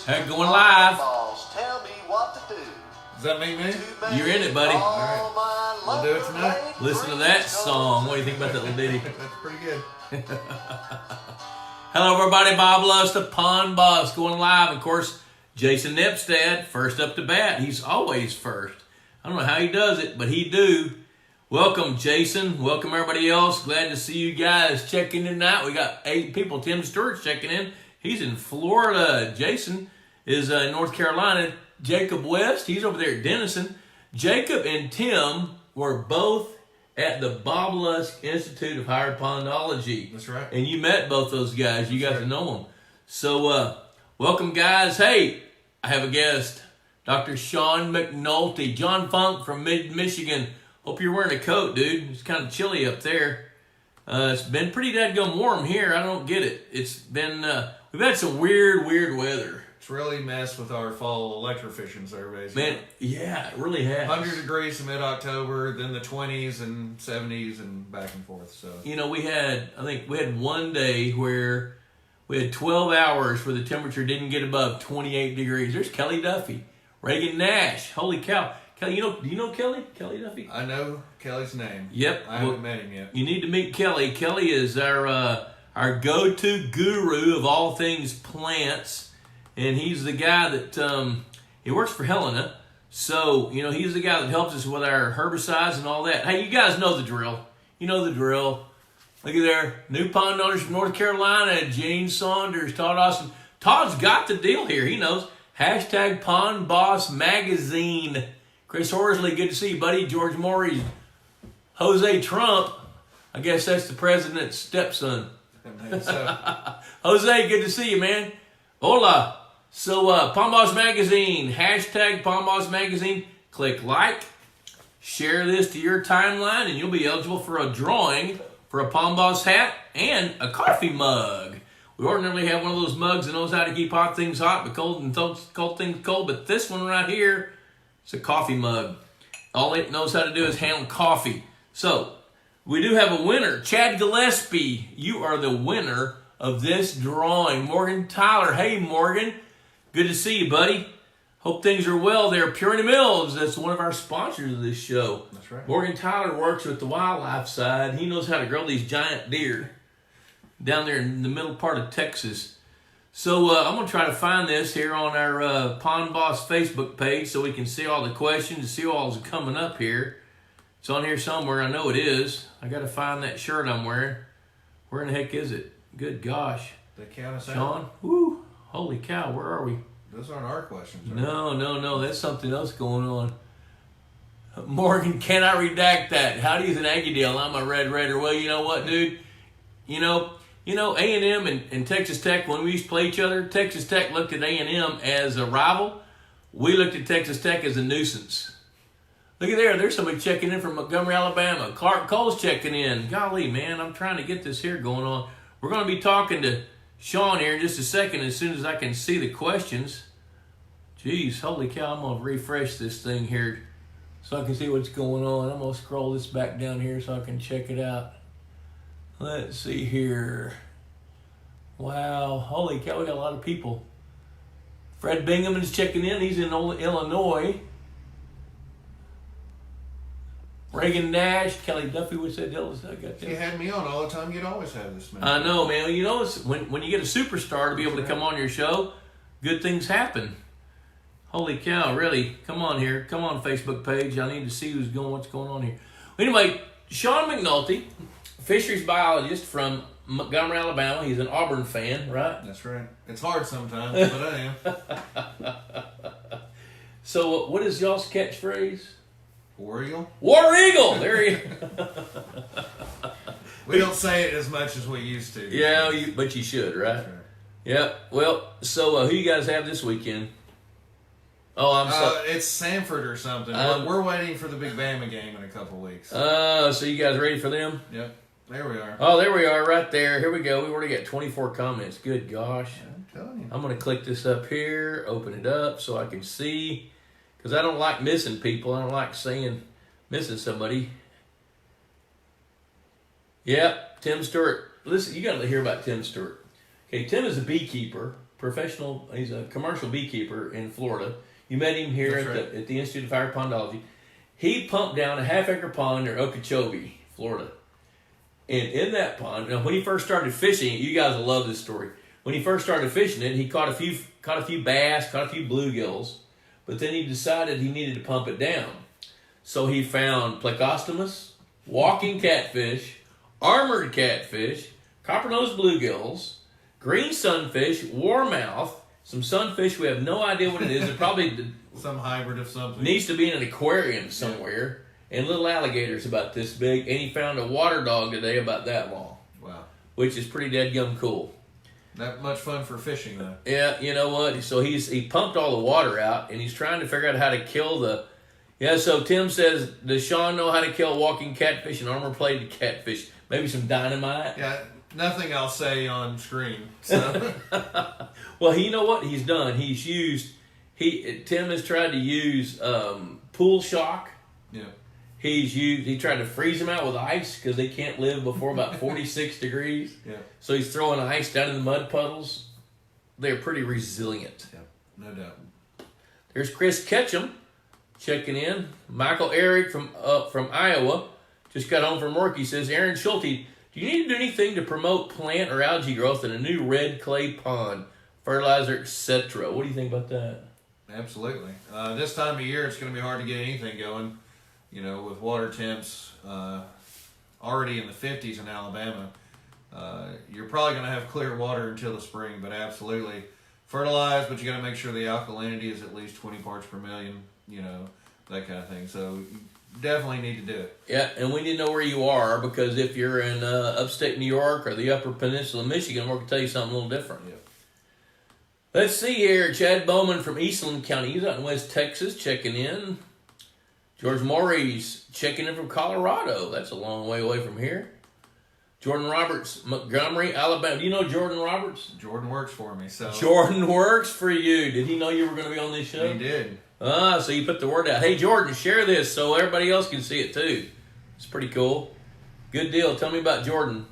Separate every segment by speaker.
Speaker 1: Hey, going live.
Speaker 2: Tell me what to do.
Speaker 3: Does that mean me?
Speaker 1: You're in it, buddy.
Speaker 3: All right. We'll do it tonight.
Speaker 1: Listen to that song. What do you think about that little ditty?
Speaker 3: That's pretty good.
Speaker 1: Hello, everybody. Bob Lusk, the Pond Boss, going live. Of course, Jason Nepstad, first up to bat. He's always first. I don't know how he does it, but he do. Welcome, Jason. Welcome, everybody else. Glad to see you guys checking in tonight. We got 8 people. Tim Stewart's checking in. He's in Florida. Jason is in North Carolina. Jacob West, he's over there at Denison. Jacob and Tim were both at the Bob Lusk Institute of Higher Pondology.
Speaker 3: That's right.
Speaker 1: And you met both those guys. You got to know them. So, welcome, guys. Hey, I have a guest, Dr. Shawn McNulty, John Funk from Michigan. Hope you're wearing a coat, dude. It's kind of chilly up there. It's been pretty dadgum warm here. I don't get it. It's been, we've had some weird weather.
Speaker 3: It's really messed with our fall electrofishing surveys.
Speaker 1: Man, yeah, it really has.
Speaker 3: 100 degrees in mid-October, then the 20s and 70s and back and forth. So
Speaker 1: you know, I think we had one day where we had 12 hours where the temperature didn't get above 28 degrees. There's Kelly Duffy, Reagan Nash. Holy cow. Kelly, do you know Kelly? Kelly Duffy?
Speaker 3: I know Kelly's name.
Speaker 1: Yep.
Speaker 3: I haven't met him yet.
Speaker 1: You need to meet Kelly. Kelly is our go-to guru of all things plants. And he's the guy that, he works for Helena. So, you know, he's the guy that helps us with our herbicides and all that. Hey, you guys know the drill. You know the drill. Look at there. New pond owners from North Carolina. Gene Saunders, Todd Austin. Todd's got the deal here. He knows. Hashtag Pond Boss Magazine. Chris Horsley, good to see you, buddy. George Morey. Jose Trump. I guess that's the president's stepson.
Speaker 3: So,
Speaker 1: Jose, good to see you, man. Hola. So, Pond Boss Magazine, hashtag Pond Boss Magazine. Click like, share this to your timeline, and you'll be eligible for a drawing for a Pond Boss hat and a coffee mug. We ordinarily have one of those mugs that knows how to keep hot things hot, but cold things cold. But this one right here, it's a coffee mug. All it knows how to do is handle coffee. So, we do have a winner. Chad Gillespie, you are the winner of this drawing. Morgan Tyler. Hey, Morgan. Good to see you, buddy. Hope things are well there. Purity Mills, that's one of our sponsors of this show.
Speaker 3: That's right.
Speaker 1: Morgan Tyler works with the wildlife side. He knows how to grow these giant deer down there in the middle part of Texas. So I'm going to try to find this here on our Pond Boss Facebook page so we can see all the questions and see what all's coming up here. It's on here somewhere. I know it is. I got to find that shirt I'm wearing. Where in the heck is it? Good gosh.
Speaker 3: they count us out.
Speaker 1: Sean? Woo. Holy cow, where are we?
Speaker 3: Those aren't our questions.
Speaker 1: No. That's something else going on. Morgan, can I redact that? How do you think Aggie Deal? I'm a Red Raider. Well, you know what, dude? You know, A&M and Texas Tech, when we used to play each other, Texas Tech looked at A&M as a rival. We looked at Texas Tech as a nuisance. Look at there. There's somebody checking in from Montgomery, Alabama. Clark Cole's checking in. Golly, man, I'm trying to get this here going on. We're going to be talking to Shawn here in just a second as soon as I can see the questions. Jeez, holy cow, I'm going to refresh this thing here so I can see what's going on. I'm going to scroll this back down here so I can check it out. Let's see here. Wow, holy cow, we got a lot of people. Fred Bingham is checking in. He's in Illinois. Reagan Nash, Kelly Duffy, what's that deal? I got that.
Speaker 3: You had me on all the time. You'd always have this man.
Speaker 1: I know, man. You know, it's when you get a superstar to be able to come on your show, good things happen. Holy cow, really? Come on here. Come on, Facebook page. I need to see what's going on here. Anyway, Shawn McNulty, fisheries biologist from Montgomery, Alabama. He's an Auburn fan, right?
Speaker 3: That's right. It's hard sometimes, but I am.
Speaker 1: So, what is y'all's catchphrase?
Speaker 3: War Eagle?
Speaker 1: War Eagle! There you
Speaker 3: We don't say it as much as we used to.
Speaker 1: Yeah, but you should, right?
Speaker 3: That's right.
Speaker 1: Yeah. Well, so who you guys have this weekend? Oh, I'm sorry.
Speaker 3: It's Sanford or something. We're waiting for the big Bama game in a couple weeks.
Speaker 1: So you guys ready for them?
Speaker 3: Yep. There we are.
Speaker 1: Oh, there we are right there. Here we go. We've already got 24 comments. Good gosh.
Speaker 3: I'm telling you.
Speaker 1: I'm going to click this up here, open it up so I can see. Because I don't like missing people. I don't like missing somebody. Yep, Tim Stewart. Listen, you got to hear about Tim Stewart. Okay, Tim is a beekeeper He's a commercial beekeeper in Florida. You met him here at the Institute of Fire Pondology. He pumped down a half-acre pond near Okeechobee, Florida. And in that pond, now when he first started fishing it, you guys will love this story. When he first started fishing it, he caught a few bass, caught a few bluegills, but then he decided he needed to pump it down. So he found plecostomus, walking catfish, armored catfish, copper-nosed bluegills, green sunfish, warmouth, some sunfish we have no idea what it is. It probably
Speaker 3: some hybrid of something.
Speaker 1: Needs to be in an aquarium somewhere. And little alligators about this big. And he found a water dog today about that long. Wow. Which is pretty deadgum cool.
Speaker 3: Not much fun for fishing, though.
Speaker 1: Yeah, you know what? So he pumped all the water out, and he's trying to figure out how to kill the... Yeah, so Tim says, does Shawn know how to kill walking catfish and armor-plated catfish? Maybe some dynamite?
Speaker 3: Yeah, nothing I'll say on screen. So.
Speaker 1: Well, you know what he's done? Tim has tried to use pool shock.
Speaker 3: Yeah.
Speaker 1: He tried to freeze them out with ice because they can't live before about 46 degrees.
Speaker 3: Yeah.
Speaker 1: So he's throwing ice down in the mud puddles. They're pretty resilient.
Speaker 3: Yeah, no doubt.
Speaker 1: There's Chris Ketchum checking in. Michael Eric from Iowa just got home from work. He says, Aaron Schulte, do you need to do anything to promote plant or algae growth in a new red clay pond, fertilizer, etc.? What do you think about that?
Speaker 3: Absolutely. This time of year, it's going to be hard to get anything going. You know, with water temps already in the 50s in Alabama, you're probably going to have clear water until the spring, but absolutely fertilize, but you got to make sure the alkalinity is at least 20 parts per million, you know, that kind of thing. So you definitely need to do it. Yeah,
Speaker 1: and we need to know where you are, because if you're in upstate New York or the upper peninsula of Michigan, we're going to tell you something a little different.
Speaker 3: Yeah.
Speaker 1: Let's see here. Chad Bowman from Eastland County. He's out in West Texas checking in. George Morris checking in from Colorado. That's a long way away from here. Jordan Roberts, Montgomery, Alabama. Do you know Jordan Roberts?
Speaker 3: Jordan works for me. So
Speaker 1: Jordan works for you. Did he know you were going to be on this show?
Speaker 3: He did.
Speaker 1: So you put the word out. Hey, Jordan, share this so everybody else can see it too. It's pretty cool. Good deal. Tell me about Jordan.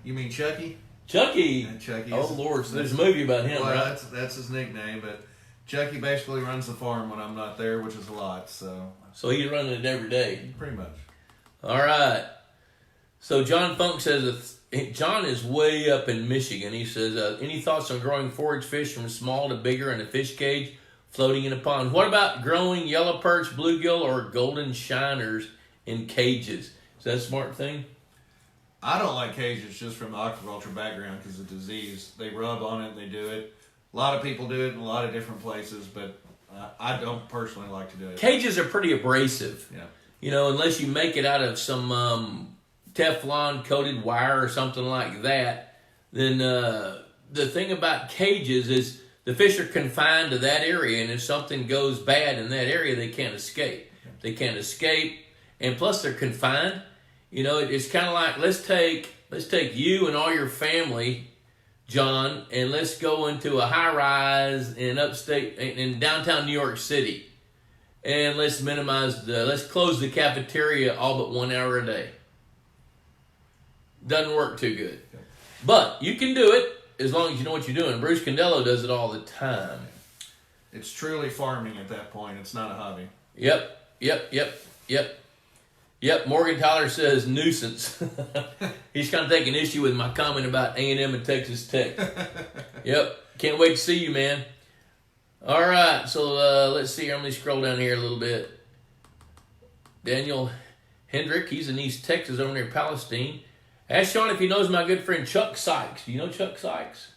Speaker 3: You mean Chucky?
Speaker 1: Chucky.
Speaker 3: Chucky.
Speaker 1: Oh, Lord. So there's a movie about him,
Speaker 3: well,
Speaker 1: right?
Speaker 3: That's his nickname, but Chucky basically runs the farm when I'm not there, which is a lot.
Speaker 1: So he's running it every day.
Speaker 3: Pretty much.
Speaker 1: All right. So John Funk says, John is way up in Michigan. He says, any thoughts on growing forage fish from small to bigger in a fish cage floating in a pond? What about growing yellow perch, bluegill, or golden shiners in cages? Is that a smart thing?
Speaker 3: I don't like cages just from the aquaculture background because of disease. They rub on it and they do it. A lot of people do it in a lot of different places, but I don't personally like to do it.
Speaker 1: Cages are pretty abrasive.
Speaker 3: Yeah.
Speaker 1: You know, unless you make it out of some Teflon-coated wire or something like that, then the thing about cages is the fish are confined to that area, and if something goes bad in that area, they can't escape. They can't escape, and plus they're confined. You know, it's kind of like, let's take you and all your family, John, and let's go into a high-rise in downtown New York City, and let's close the cafeteria all but 1 hour a day. Doesn't work too good. But you can do it as long as you know what you're doing. Bruce Condello does it all the time.
Speaker 3: It's truly farming at that point. It's not a hobby.
Speaker 1: Yep, Morgan Tyler says nuisance. He's kind of taking issue with my comment about A&M and Texas Tech. Yep, can't wait to see you, man. All right, so let's see here. Let me scroll down here a little bit. Daniel Hendrick, he's in East Texas over near Palestine. Ask Shawn if he knows my good friend Chuck Sykes. Do you know Chuck Sykes?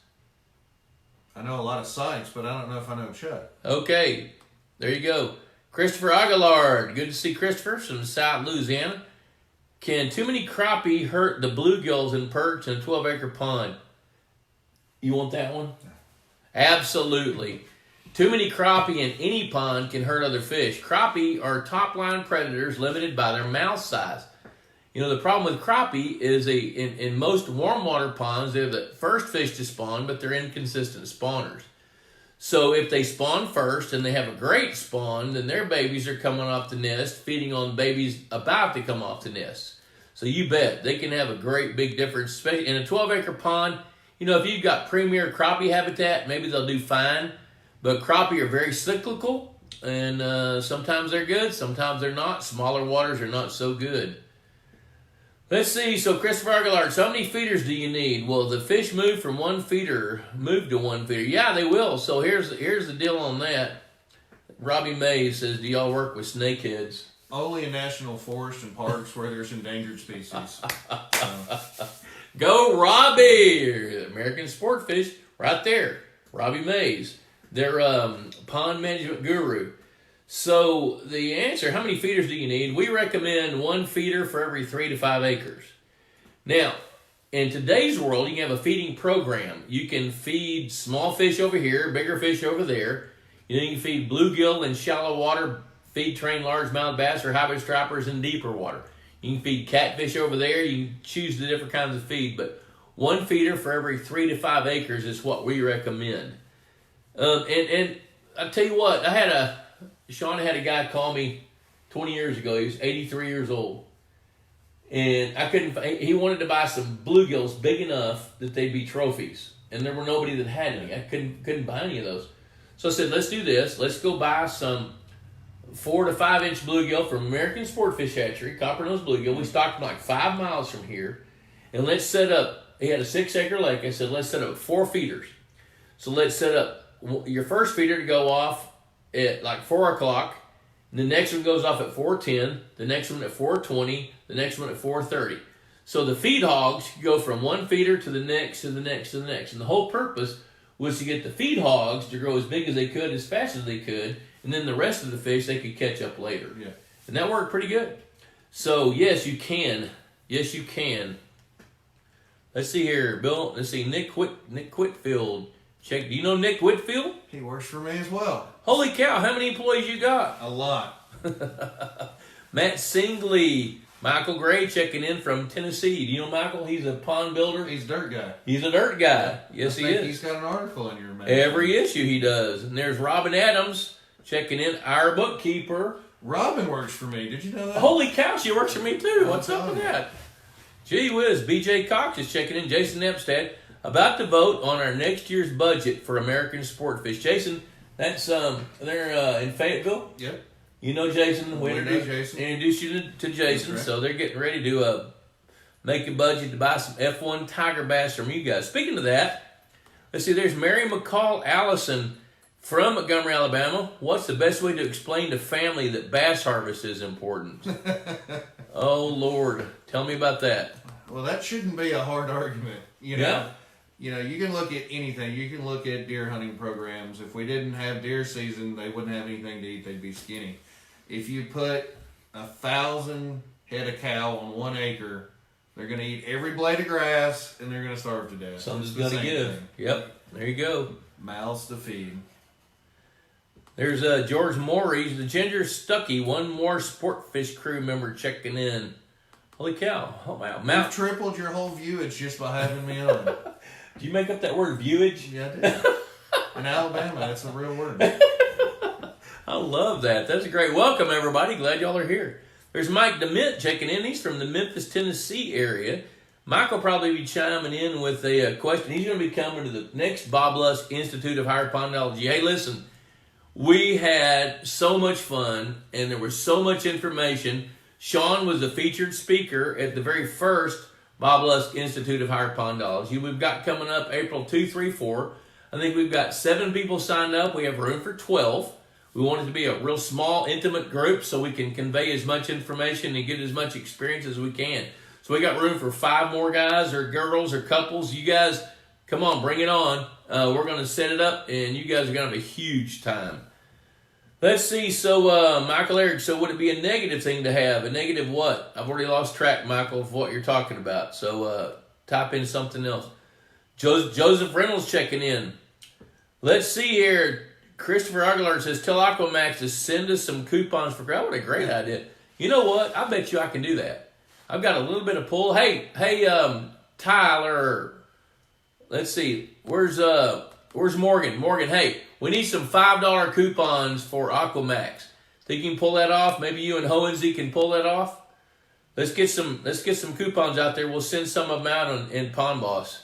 Speaker 3: I know a lot of Sykes, but I don't know if I know Chuck.
Speaker 1: Okay, there you go. Christopher Aguilar, good to see Christopher from South Louisiana. Can too many crappie hurt the bluegills and perch in a 12-acre pond? You want that one? Absolutely. Too many crappie in any pond can hurt other fish. Crappie are top-line predators limited by their mouth size. You know, the problem with crappie is in most warm water ponds, they're the first fish to spawn, but they're inconsistent spawners. So if they spawn first and they have a great spawn, then their babies are coming off the nest, feeding on babies about to come off the nest. So you bet, they can have a great big difference. In a 12-acre pond, if you've got premier crappie habitat, maybe they'll do fine. But crappie are very cyclical, and sometimes they're good, sometimes they're not. Smaller waters are not so good. Let's see. So Christopher Aguilar, so how many feeders do you need? Will the fish move to one feeder? Yeah, they will. So here's the deal on that. Robbie Mays says, do y'all work with snakeheads?
Speaker 3: Only in national forests and parks where there's endangered species.
Speaker 1: Go Robbie! American Sport Fish, right there. Robbie Mays. They're pond management guru. So the answer, how many feeders do you need? We recommend one feeder for every 3 to 5 acres. Now, in today's world, you can have a feeding program. You can feed small fish over here, bigger fish over there. You can feed bluegill in shallow water, feed train largemouth bass or hybrid stripers in deeper water. You can feed catfish over there. You can choose the different kinds of feed, but one feeder for every 3 to 5 acres is what we recommend. And I tell you what, Shawn had a guy call me 20 years ago. He was 83 years old. And he wanted to buy some bluegills big enough that they'd be trophies. And there were nobody that had any. I couldn't buy any of those. So I said, let's do this. Let's go buy some 4 to 5 inch bluegill from American Sport Fish Hatchery, copper-nosed bluegill. We stocked them like 5 miles from here. And let's set up, he had a 6-acre lake. I said, let's set up 4 feeders. So let's set up your first feeder to go off at like 4 o'clock. The next one goes off at 4:10. The next one at 4:20. The next one at 4:30. So the feed hogs go from one feeder to the next, to the next, to the next. And the whole purpose was to get the feed hogs to grow as big as they could, as fast as they could, and then the rest of the fish they could catch up later.
Speaker 3: Yeah.
Speaker 1: And that worked pretty good. So yes, you can. Yes, you can. Let's see here, Bill. Let's see, Nick Whitfield. Check. Do you know Nick Whitfield?
Speaker 3: He works for me as well.
Speaker 1: Holy cow! How many employees you got?
Speaker 3: A lot.
Speaker 1: Matt Singley. Michael Gray checking in from Tennessee. Do you know Michael? He's a pond builder.
Speaker 3: He's a dirt guy.
Speaker 1: He's a dirt guy. Yes, he is.
Speaker 3: He's got an article in your magazine.
Speaker 1: Every issue he does. And there's Robin Adams checking in, our bookkeeper.
Speaker 3: Robin works for me. Did you know that?
Speaker 1: Holy cow, she works for me too. What's up with that? Gee whiz, BJ Cox is checking in. Jason Epstead about to vote on our next year's budget for American Sport Fish. Jason, that's they're in Fayetteville.
Speaker 3: Yep.
Speaker 1: You know Jason. We
Speaker 3: Jason.
Speaker 1: introduced you to Jason, right. So they're getting ready to make a budget to buy some F1 tiger bass from you guys. Speaking of that, let's see, there's Mary McCall Allison from Montgomery, Alabama. What's the best way to explain to family that bass harvest is important? Oh, Lord. Tell me about that.
Speaker 3: Well, that shouldn't be a hard argument.
Speaker 1: Yeah.
Speaker 3: You can look at anything. You can look at deer hunting programs. If we didn't have deer season, they wouldn't have anything to eat. They'd be skinny. If you put 1,000 head of cow on 1 acre, they're going to eat every blade of grass, and they're going to starve to death.
Speaker 1: Something's going to give. Thing. Yep. There you go.
Speaker 3: Mouths to feed.
Speaker 1: There's George Morey, the Ginger Stuckey, one more Sport Fish crew member checking in. Holy cow. Oh, wow.
Speaker 3: You've tripled your whole viewage just by having me on.
Speaker 1: Did you make up that word, viewage?
Speaker 3: Yeah, I did. In Alabama, that's a real word.
Speaker 1: I love that. That's a great welcome, everybody. Glad y'all are here. There's Mike DeMint checking in. He's from the Memphis, Tennessee area. Mike will probably be chiming in with a question. He's going to be coming to the next Bob Lusk Institute of Higher Pondology. Hey, listen, we had so much fun, and there was so much information. Shawn was a featured speaker at the very first Bob Lusk Institute of Higher Pondology. We've got coming up April 2, 3, 4. I think we've got 7 people signed up. We have room for 12. We want it to be a real small, intimate group so we can convey as much information and get as much experience as we can. So we got room for 5 more guys or girls or couples. You guys, come on, bring it on. We're going to set it up, and you guys are going to have a huge time. Let's see. So, Michael Eric, so would it be a negative thing to have? A negative what? I've already lost track, Michael, of what you're talking about. So, type in something else. Joseph Reynolds checking in. Let's see here. Christopher Aguilar says, tell Aquamax to send us some coupons for crowd. What a great idea. You know what? I bet you I can do that. I've got a little bit of pull. Hey, Tyler. Let's see. Where's Morgan? Morgan, hey, we need some $5 coupons for Aquamax. Think you can pull that off? Maybe you and Hohensee can pull that off? Let's get some coupons out there. We'll send some of them out in Pond Boss.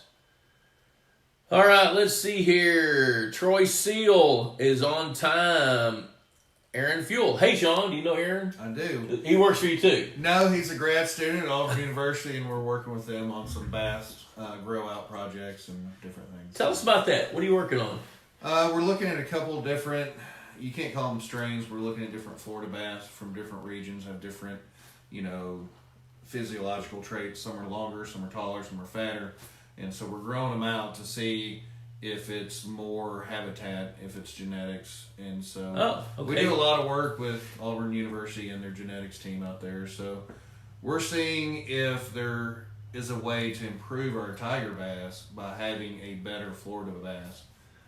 Speaker 1: All right, let's see here. Troy Seal is on time. Aaron Fuel. Hey, Shawn, do you know Aaron?
Speaker 3: I do.
Speaker 1: He works for you too.
Speaker 3: No, he's a grad student at Auburn University, and we're working with them on some bass grow out projects and different things.
Speaker 1: Tell us about that. What are you working on?
Speaker 3: We're looking at a couple different, you can't call them strains, we're looking at different Florida bass from different regions, have different, physiological traits. Some are longer, some are taller, some are fatter. And so we're growing them out to see if it's more habitat, if it's genetics. And so we do a lot of work with Auburn University and their genetics team out there. So we're seeing if there is a way to improve our tiger bass by having a better Florida bass.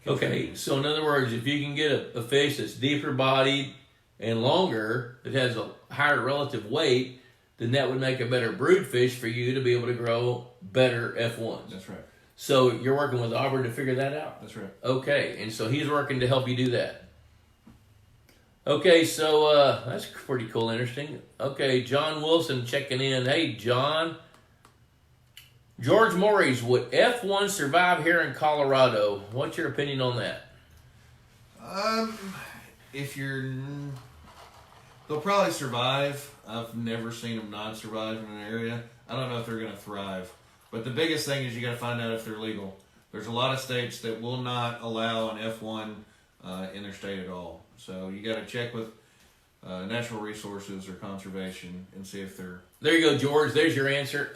Speaker 1: Okay, so in other words, if you can get a fish that's deeper bodied and longer, that has a higher relative weight, then that would make a better brood fish for you to be able to grow better F1s.
Speaker 3: That's right.
Speaker 1: So you're working with Auburn to figure that out?
Speaker 3: That's right.
Speaker 1: Okay, and so he's working to help you do that. Okay, so that's pretty cool, interesting. Okay, John Wilson checking in. Hey, John. George Morris, would F1 survive here in Colorado? What's your opinion on that?
Speaker 3: They'll probably survive. I've never seen them not survive in an area. I don't know if they're going to thrive. But the biggest thing is you got to find out if they're legal. There's a lot of states that will not allow an F1 in their state at all. So you got to check with natural resources or conservation and see if they're...
Speaker 1: There you go, George. There's your answer.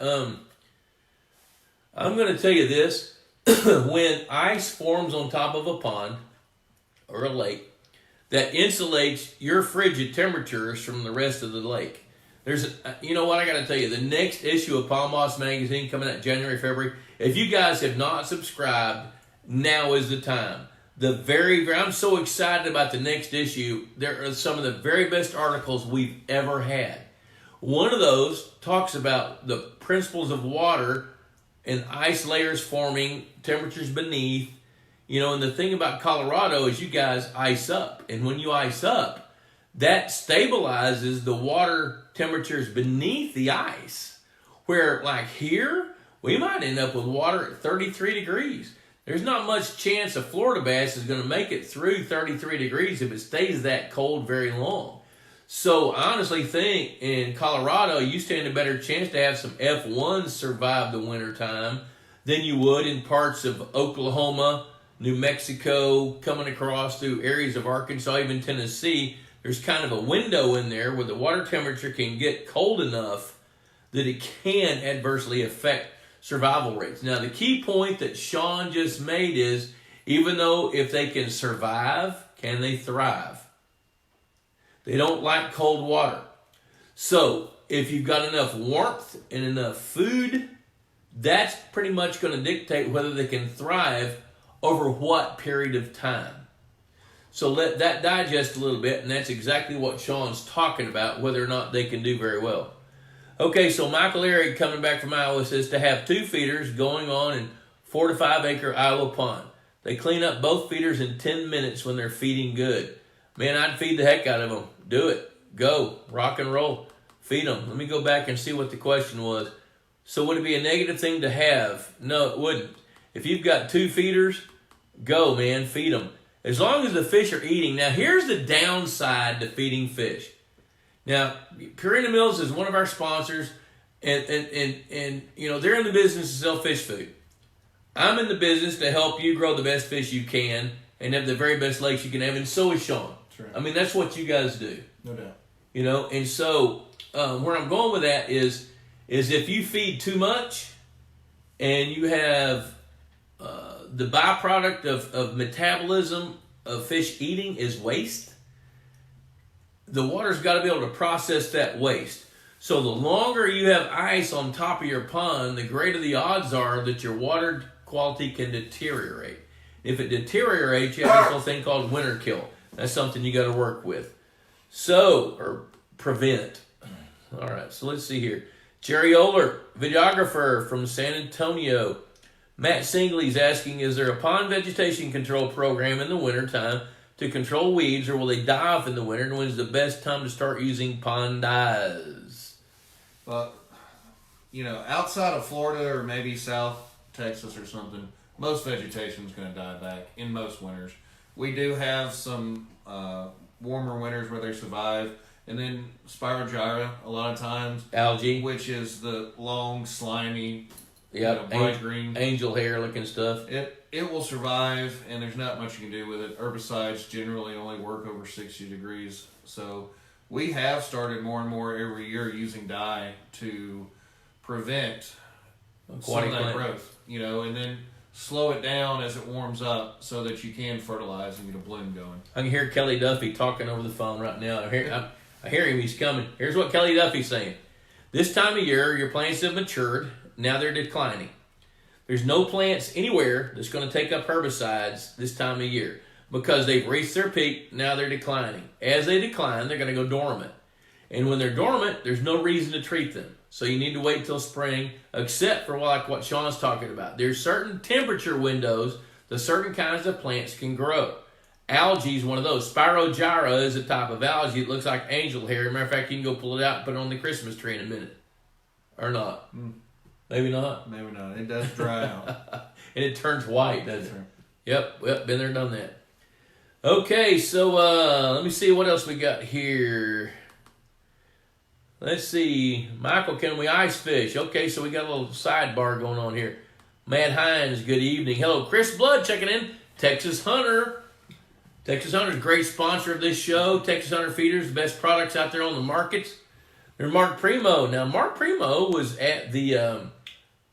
Speaker 1: I'm going to tell you this. When ice forms on top of a pond or a lake, that insulates your frigid temperatures from the rest of the lake. You know what I got to tell you? The next issue of Palm Moss Magazine coming out January, February. If you guys have not subscribed, now is the time. I'm so excited about the next issue. There are some of the very best articles we've ever had. One of those talks about the principles of water and ice layers forming, temperatures beneath. And the thing about Colorado is you guys ice up. And when you ice up, that stabilizes the water temperatures beneath the ice. Where, like here, we might end up with water at 33 degrees. There's not much chance a Florida bass is going to make it through 33 degrees if it stays that cold very long. So I honestly think in Colorado, you stand a better chance to have some F1s survive the winter time than you would in parts of Oklahoma, New Mexico, coming across through areas of Arkansas, even Tennessee. There's kind of a window in there where the water temperature can get cold enough that it can adversely affect survival rates. Now, the key point that Shawn just made is, even though if they can survive, can they thrive? They don't like cold water. So, if you've got enough warmth and enough food, that's pretty much going to dictate whether they can thrive over what period of time. So let that digest a little bit, and that's exactly what Shawn's talking about, whether or not they can do very well. Okay, so Michael Eric coming back from Iowa says to have 2 feeders going on in 4 to 5 acre Iowa pond. They clean up both feeders in 10 minutes when they're feeding good. Man, I'd feed the heck out of them. Do it. Go. Rock and roll. Feed them. Let me go back and see what the question was. So would it be a negative thing to have? No, it wouldn't. If you've got 2 feeders, go, man. Feed them. As long as the fish are eating. Now, here's the downside to feeding fish. Now, Purina Mills is one of our sponsors, and they're in the business to sell fish food. I'm in the business to help you grow the best fish you can and have the very best lakes you can have, and so is Shawn.
Speaker 3: That's right.
Speaker 1: I mean, that's what you guys do.
Speaker 3: No doubt.
Speaker 1: And so where I'm going with that is if you feed too much and you have the byproduct of metabolism of fish eating is waste, the water's got to be able to process that waste. So the longer you have ice on top of your pond, the greater the odds are that your water quality can deteriorate. If it deteriorates, you have this little thing called winter kill. That's something you got to work with. Or prevent. All right, so let's see here. Jerry Oler, videographer from San Antonio. Matt Singley's asking, is there a pond vegetation control program in the wintertime to control weeds, or will they die off in the winter? And when's the best time to start using pond dyes?
Speaker 3: Well, outside of Florida or maybe South Texas or something, most vegetation is going to die back in most winters. We do have some warmer winters where they survive, and then spirogyra a lot of times.
Speaker 1: Algae.
Speaker 3: Which is the long, slimy,
Speaker 1: Yep.
Speaker 3: bright green.
Speaker 1: Angel hair looking stuff.
Speaker 3: It will survive, and there's not much you can do with it. Herbicides generally only work over 60 degrees. So we have started more and more every year using dye to prevent some of that growth, and then slow it down as it warms up so that you can fertilize and get a bloom going.
Speaker 1: I can hear Kelly Duffy talking over the phone right now. I hear him. He's coming. Here's what Kelly Duffy's saying. This time of year, your plants have matured. Now they're declining. There's no plants anywhere that's going to take up herbicides this time of year because they've reached their peak. Now they're declining. As they decline, they're going to go dormant. And when they're dormant, there's no reason to treat them. So you need to wait till spring, except for like what Shawn's talking about. There's certain temperature windows that certain kinds of plants can grow. Algae is one of those. Spirogyra is a type of algae. It looks like angel hair. Matter of fact, you can go pull it out and put it on the Christmas tree in a minute. Or not. Maybe not.
Speaker 3: Maybe not. It does dry out.
Speaker 1: And it turns white, doesn't it?
Speaker 3: Right.
Speaker 1: Yep, been there, done that. Okay, so let me see what else we got here. Let's see. Michael, can we ice fish? Okay, so we got a little sidebar going on here. Matt Hines, good evening. Hello, Chris Blood checking in. Texas Hunter. Texas Hunter's a great sponsor of this show. Texas Hunter Feeders, the best products out there on the markets. There's Mark Primo. Now, Mark Primo was at the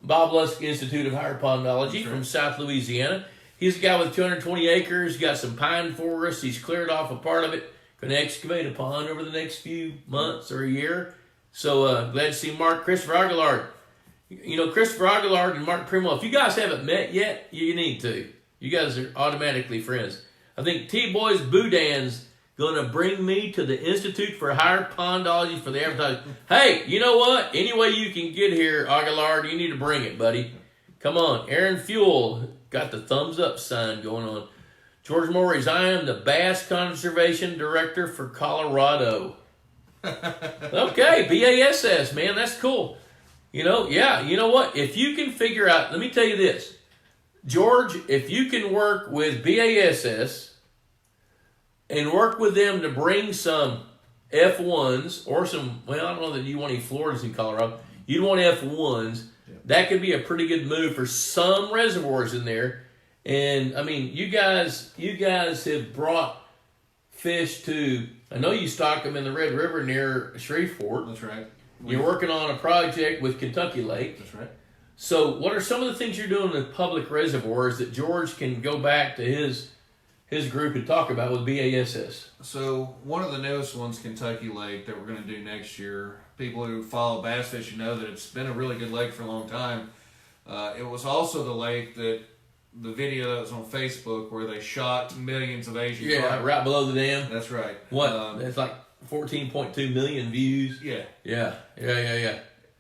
Speaker 1: Bob Lusk Institute of Hydroponics from South Louisiana. He's a guy with 220 acres, got some pine forest. He's cleared off a part of it. Going to excavate a pond over the next few months or a year. So glad to see Mark. Christopher Aguilard. Christopher Aguilard and Mark Primo, if you guys haven't met yet, you need to. You guys are automatically friends. I think T-Boys Boudin's going to bring me to the Institute for Hydroponics for the advertising. Hey, you know what? Any way you can get here, Aguilard, you need to bring it, buddy. Come on. Aaron Fuel got the thumbs up sign going on. George Morris, I am the Bass Conservation Director for Colorado. Okay, BASS, man, that's cool. You know what? If you can figure out, let me tell you this. George, if you can work with BASS and work with them to bring some F1s or some, well, I don't know that you want any Floridas in Colorado. You'd want F1s. Yeah. That could be a pretty good move for some reservoirs in there. And, I mean, you guys have brought fish to, I know you stock them in the Red River near Shreveport.
Speaker 3: That's right.
Speaker 1: You're working on a project with Kentucky Lake.
Speaker 3: That's right.
Speaker 1: So what are some of the things you're doing with public reservoirs that George can go back to his group and talk about with BASS?
Speaker 3: So one of the newest ones, Kentucky Lake, that we're going to do next year. People who follow bass fishing know that it's been a really good lake for a long time. It was also the lake that the video that was on Facebook where they shot millions of Asian carp.
Speaker 1: Right below the dam.
Speaker 3: That's right.
Speaker 1: What? It's like 14.2 million views.
Speaker 3: Yeah.
Speaker 1: Yeah.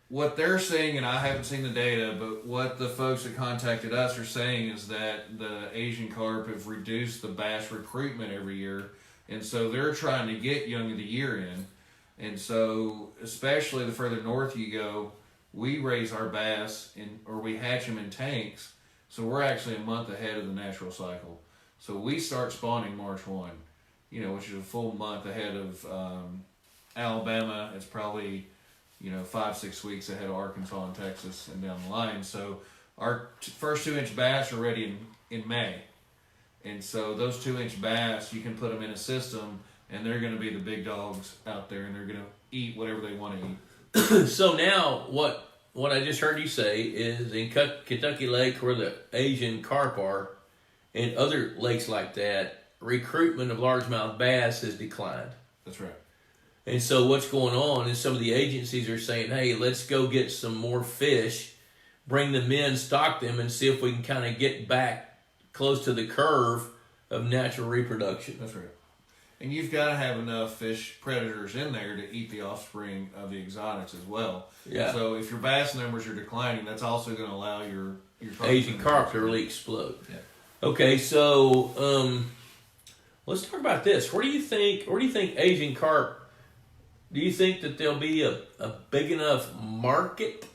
Speaker 3: What they're saying, and I haven't seen the data, but what the folks that contacted us are saying is that the Asian carp have reduced the bass recruitment every year, and so they're trying to get young of the year in. And so, especially the further north you go, we raise our bass or we hatch them in tanks, so we're actually a month ahead of the natural cycle. So we start spawning March 1, which is a full month ahead of Alabama. It's probably 5-6 weeks ahead of Arkansas and Texas and down the line. So our first 2-inch bass are ready in May. And so those 2-inch bass, you can put them in a system and they're going to be the big dogs out there and they're going to eat whatever they want to eat.
Speaker 1: So now what I just heard you say is in Kentucky Lake where the Asian carp are and other lakes like that, recruitment of largemouth bass has declined.
Speaker 3: That's right.
Speaker 1: And so what's going on is some of the agencies are saying, hey, let's go get some more fish, bring them in, stock them, and see if we can kind of get back close to the curve of natural reproduction.
Speaker 3: That's right. And you've got to have enough fish predators in there to eat the offspring of the exotics as well.
Speaker 1: Yeah.
Speaker 3: So if your bass numbers are declining, that's also going to allow your
Speaker 1: Asian carp to really explode.
Speaker 3: Yeah.
Speaker 1: Okay, so let's talk about this. Where do you think Asian carp? Do you think that there'll be a big enough market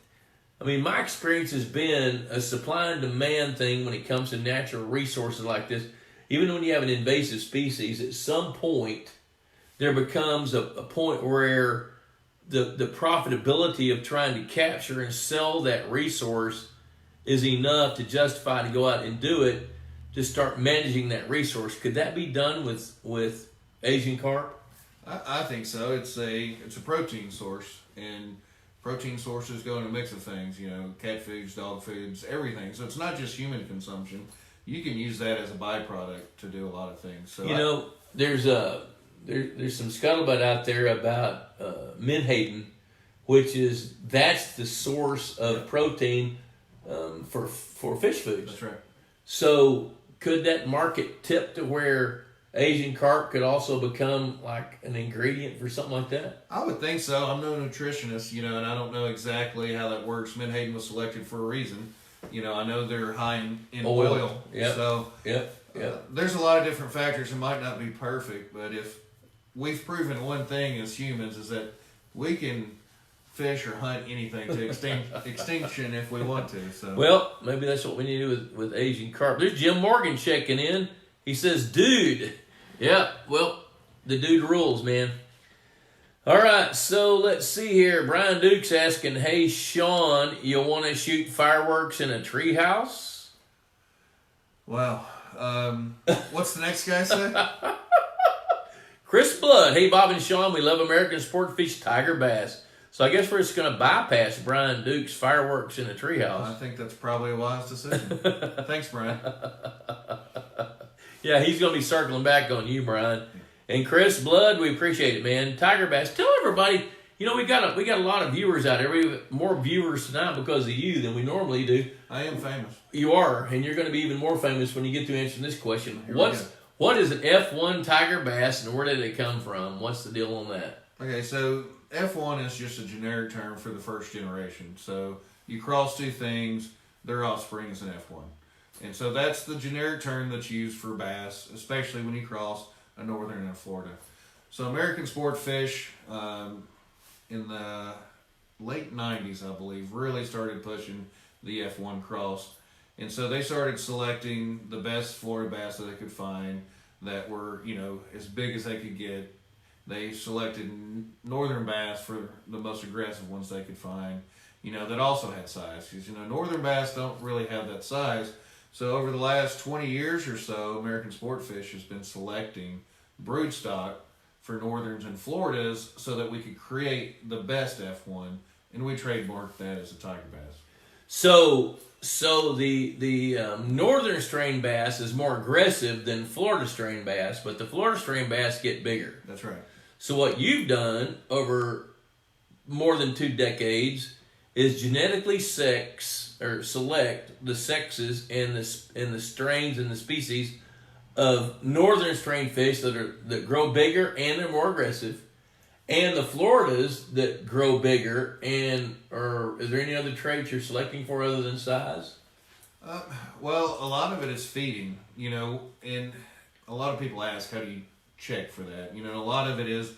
Speaker 1: I mean, my experience has been a supply and demand thing when it comes to natural resources like this. Even when you have an invasive species, at some point, there becomes a point where the profitability of trying to capture and sell that resource is enough to justify to go out and do it, to start managing that resource. Could that be done with Asian carp?
Speaker 3: I think so. It's a protein source, and protein sources go in a mix of things. Cat foods, dog foods, everything. So it's not just human consumption. You can use that as a byproduct to do a lot of things. So
Speaker 1: there's some scuttlebutt out there about menhaden, which that's the source of protein for fish foods.
Speaker 3: That's right.
Speaker 1: So could that market tip to where Asian carp could also become like an ingredient for something like that?
Speaker 3: I would think so. I'm no nutritionist, and I don't know exactly how that works. Menhaden was selected for a reason. I know they're high in oil.
Speaker 1: Yep.
Speaker 3: So there's a lot of different factors. It might not be perfect, but if we've proven one thing as humans is that we can fish or hunt anything to extinction if we want to. So
Speaker 1: well, maybe that's what we need to do with Asian carp. There's Jim Morgan checking in. He says, dude. Yeah, well, the dude rules, man. All right, so let's see here. Brian Duke's asking, hey, Shawn, you want to shoot fireworks in a treehouse?
Speaker 3: Wow. What's the next guy say?
Speaker 1: Chris Blood, hey, Bob and Shawn, we love American sport fish tiger bass. So I guess we're just going to bypass Brian Duke's fireworks in a treehouse.
Speaker 3: I think that's probably a wise decision. Thanks, Brian.
Speaker 1: Yeah, he's going to be circling back on you, Brian. And Chris Blood, we appreciate it, man. Tiger bass. Tell everybody, we got a lot of viewers out there. We have more viewers tonight because of you than we normally do.
Speaker 3: I am famous.
Speaker 1: You are, and you're going to be even more famous when you get to answering this question. What is an F1 tiger bass, and where did it come from? What's the deal on that?
Speaker 3: Okay, so F1 is just a generic term for the first generation. So you cross two things, their offspring is an F1. And so that's the generic term that's used for bass, especially when you cross a northern and a Florida. So American sport fish in the late 90s, I believe, really started pushing the F1 cross. And so they started selecting the best Florida bass that they could find that were, as big as they could get. They selected northern bass for the most aggressive ones they could find, that also had size. Because, northern bass don't really have that size. So over the last 20 years or so, American sport fish has been selecting broodstock for northerns and Floridas so that we could create the best F1, and we trademarked that as a tiger bass.
Speaker 1: So the northern strain bass is more aggressive than Florida strain bass, but the Florida strain bass get bigger.
Speaker 3: That's right.
Speaker 1: So what you've done over more than 2 decades is genetically select the sexes and the strains and the species of northern strain fish that grow bigger and they're more aggressive, and the Floridas that grow bigger. And is there any other traits you're selecting for other than size?
Speaker 3: Well, a lot of it is feeding, and a lot of people ask, how do you check for that? A lot of it is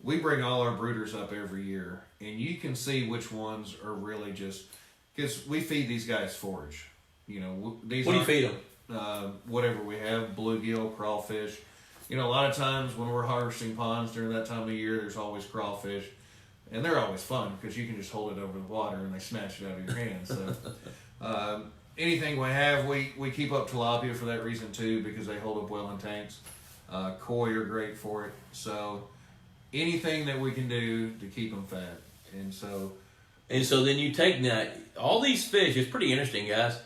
Speaker 3: we bring all our brooders up every year, and you can see which ones are really just, because we feed these guys forage. What do
Speaker 1: you feed them?
Speaker 3: Whatever we have, bluegill, crawfish. A lot of times when we're harvesting ponds during that time of year, there's always crawfish. And they're always fun because you can just hold it over the water and they snatch it out of your hands. So anything we have, we keep up tilapia for that reason too, because they hold up well in tanks. Koi are great for it. So anything that we can do to keep them fat. And so then you take now, all these fish, it's pretty interesting, guys.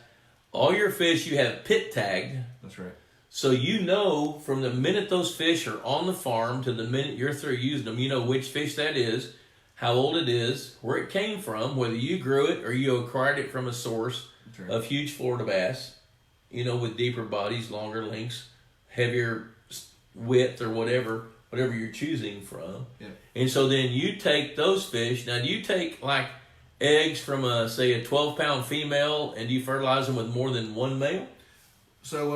Speaker 3: All your fish you have pit tagged. That's right.
Speaker 1: So from the minute those fish are on the farm to the minute you're through using them, which fish that is, how old it is, where it came from, whether you grew it or you acquired it from a source of huge Florida bass, with deeper bodies, longer lengths, heavier width, or whatever you're choosing from.
Speaker 3: Yeah.
Speaker 1: And so then you take those fish. Now, do you take like eggs from a 12-pound female, and do you fertilize them with more than one male?
Speaker 3: So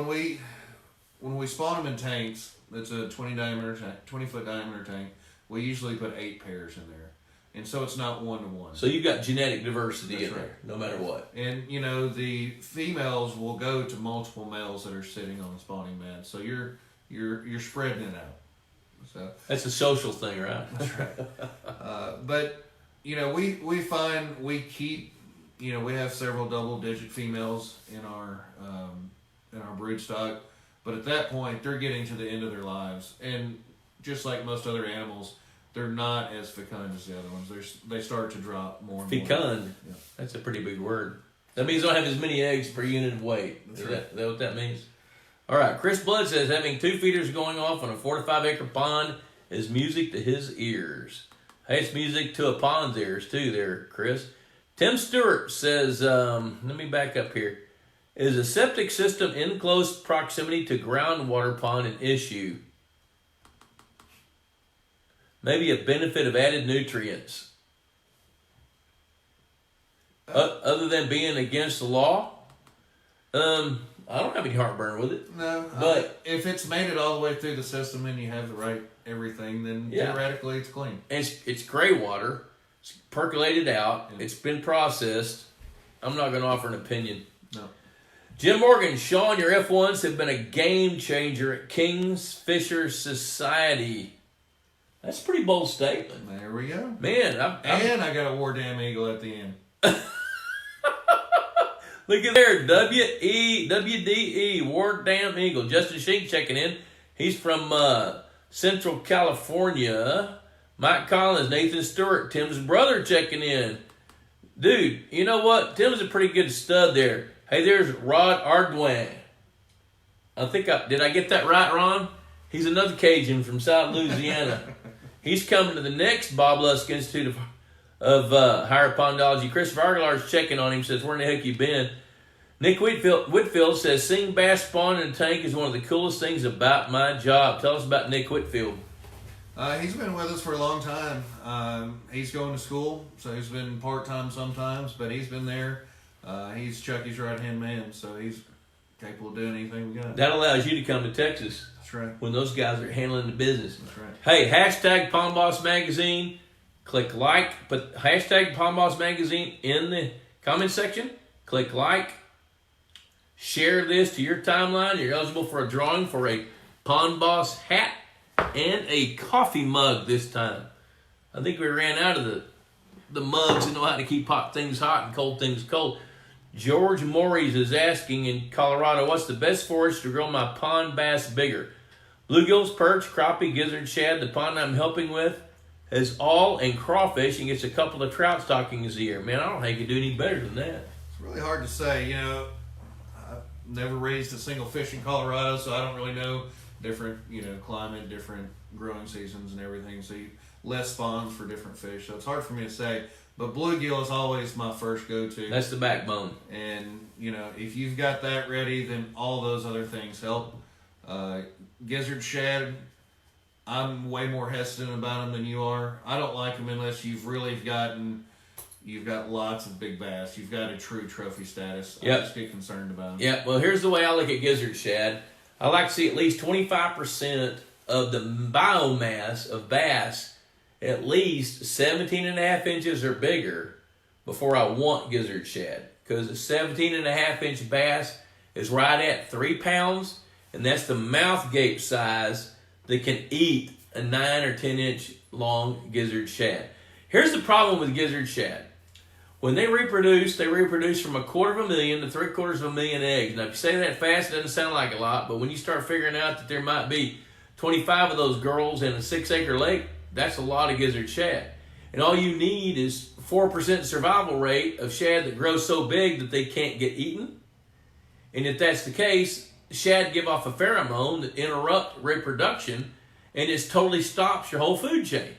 Speaker 3: when we spawn them in tanks, that's a 20-foot diameter tank, we usually put 8 pairs in there. and so it's not 1-to-1.
Speaker 1: So you've got genetic diversity
Speaker 3: That's
Speaker 1: in
Speaker 3: right.
Speaker 1: there, no matter what.
Speaker 3: And the females will go to multiple males that are sitting on the spawning mat, so you're spreading it out. So
Speaker 1: That's a social thing, right?
Speaker 3: that's right. But we find we keep we have several double-digit females in our brood stock, but at that point they're getting to the end of their lives, and just like most other animals, they're not as fecund as the other ones. They start to drop more and more.
Speaker 1: Fecund.
Speaker 3: Yeah.
Speaker 1: That's a pretty big word. That means they don't have as many eggs per unit of weight.
Speaker 3: That's
Speaker 1: Is
Speaker 3: right.
Speaker 1: that what that means? All right. Chris Blood says having 2 feeders going off on a 4 to 5 acre pond is music to his ears. Hey, it's music to a pond's ears too there, Chris. Tim Stewart says, let me back up here. Is a septic system in close proximity to groundwater pond an issue? Maybe a benefit of added nutrients. Other than being against the law? I don't have any heartburn with it.
Speaker 3: No,
Speaker 1: But
Speaker 3: if it's made it all the way through the system and you have the right everything, then theoretically it's clean.
Speaker 1: it's gray water. It's percolated out.
Speaker 3: Yeah.
Speaker 1: It's been processed. I'm not going to offer an opinion.
Speaker 3: No.
Speaker 1: Jim Morgan, Sean, your F1s have been a game changer at King's Fisher Society. That's a pretty bold statement.
Speaker 3: There we go.
Speaker 1: Man,
Speaker 3: And I got a War Damn Eagle at the end.
Speaker 1: look at there, WDE, War Damn Eagle. Justin Shink checking in. He's from Central California. Mike Collins, Nathan Stewart, Tim's brother checking in. Dude, you know what? Tim's a pretty good stud there. Hey, there's Rod Ardwin. Did I get that right, Ron? He's another Cajun from South Louisiana. He's coming to the next Bob Lusk Institute of Higher Pondology. Christopher Aguilar's checking on him, says, where in the heck you been? Nick Whitfield says, seeing bass spawn in a tank is one of the coolest things about my job. Tell us about Nick Whitfield.
Speaker 3: He's been with us for a long time. He's going to school, so he's been part-time sometimes, but he's been there. He's Chucky's right-hand man, so he's capable of doing anything we got.
Speaker 1: That allows you to come to Texas.
Speaker 3: That's right.
Speaker 1: When those guys are handling the business.
Speaker 3: That's right.
Speaker 1: Hey, hashtag Pond Boss Magazine. Click like. Put hashtag Pond Boss Magazine in the comment section. Click like. Share this to your timeline. You're eligible for a drawing for a Pond Boss hat and a coffee mug this time. I think we ran out of the mugs that know how to keep hot things hot and cold things cold. George Morris is asking in Colorado, what's the best forage to grow my pond bass bigger? Bluegills, perch, crappie, gizzard, shad. The pond I'm helping with has all and crawfish and gets a couple of trout stockings a year. Man, I don't think you can do any better than that.
Speaker 3: It's really hard to say. I've never raised a single fish in Colorado, so I don't really know different, climate, different growing seasons and everything. So less spawns for different fish. So it's hard for me to say. But bluegill is always my first go-to.
Speaker 1: That's the backbone.
Speaker 3: And, if you've got that ready, then all those other things help. Gizzard shad, I'm way more hesitant about them than you are. I don't like them unless you've got lots of big bass. You've got a true trophy status.
Speaker 1: Yep.
Speaker 3: I just get concerned about them.
Speaker 1: Yeah, well, here's the way I look at gizzard shad. I like to see at least 25% of the biomass of bass at least 17 and a half inches or bigger before I want gizzard shad. Because a 17 and a half inch bass is right at 3 pounds, and that's the mouth gape size that can eat a 9 or 10 inch long gizzard shad. Here's the problem with gizzard shad. When they reproduce from 250,000 to 750,000 eggs. Now, if you say that fast, it doesn't sound like a lot, but when you start figuring out that there might be 25 of those girls in a 6-acre lake, that's a lot of gizzard shad. And all you need is 4% survival rate of shad that grows so big that they can't get eaten. And if that's the case, shad give off a pheromone that interrupts reproduction, and it totally stops your whole food chain.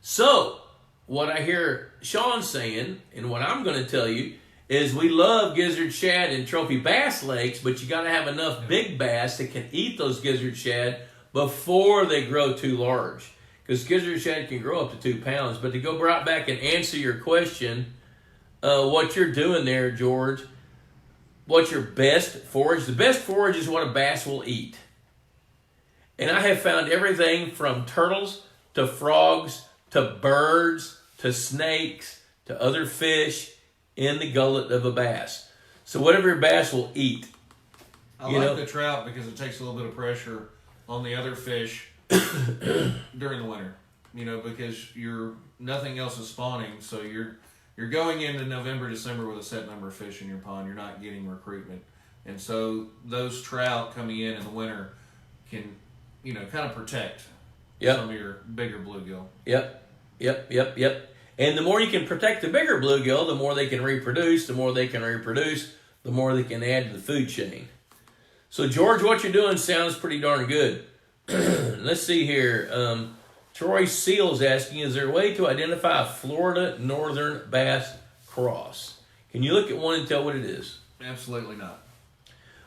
Speaker 1: So, what I hear Sean saying, and what I'm going to tell you, is we love gizzard shad in trophy bass lakes, but you got to have enough big bass that can eat those gizzard shad before they grow too large. Because gizzard shad can grow up to 2 pounds. But to go right back and answer your question, what you're doing there, George, what's your best forage? The best forage is what a bass will eat. And I have found everything from turtles to frogs to birds to snakes to other fish in the gullet of a bass. So whatever your bass will eat.
Speaker 3: I like the trout because it takes a little bit of pressure on the other fish during the winter. Because nothing else is spawning, so you're going into November, December with a set number of fish in your pond. You're not getting recruitment, and so those trout coming in the winter can, kind of protect some of your bigger bluegill.
Speaker 1: Yep. And the more you can protect the bigger bluegill, the more they can reproduce. The more they can reproduce, the more they can add to the food chain. So, George, what you're doing sounds pretty darn good. Let's see here. Troy Seals asking, is there a way to identify a Florida northern bass cross? Can you look at one and tell what it is?
Speaker 3: Absolutely not.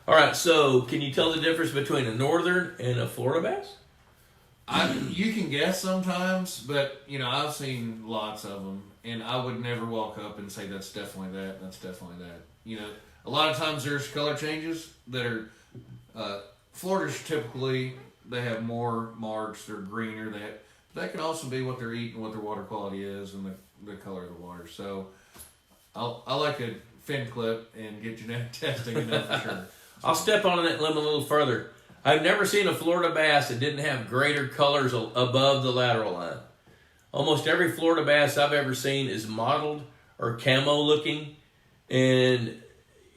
Speaker 1: All right, so can you tell the difference between a northern and a Florida bass?
Speaker 3: You can guess sometimes, but I've seen lots of them, and I would never walk up and say that's definitely that. That's definitely that. A lot of times there's color changes that are. Florida's typically they have more marks. They're greener. That can also be what they're eating, what their water quality is, and the color of the water. So I like a fin clip and get genetic testing and know for sure.
Speaker 1: I'll step on that limb a little further. I've never seen a Florida bass that didn't have greater colors above the lateral line. Almost every Florida bass I've ever seen is mottled or camo looking, and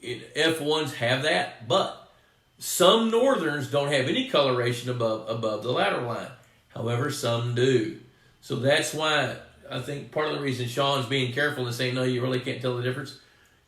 Speaker 1: F1s have that, but some northerns don't have any coloration above the lateral line. However, some do. So that's why I think part of the reason Shawn's being careful and saying, no, you really can't tell the difference.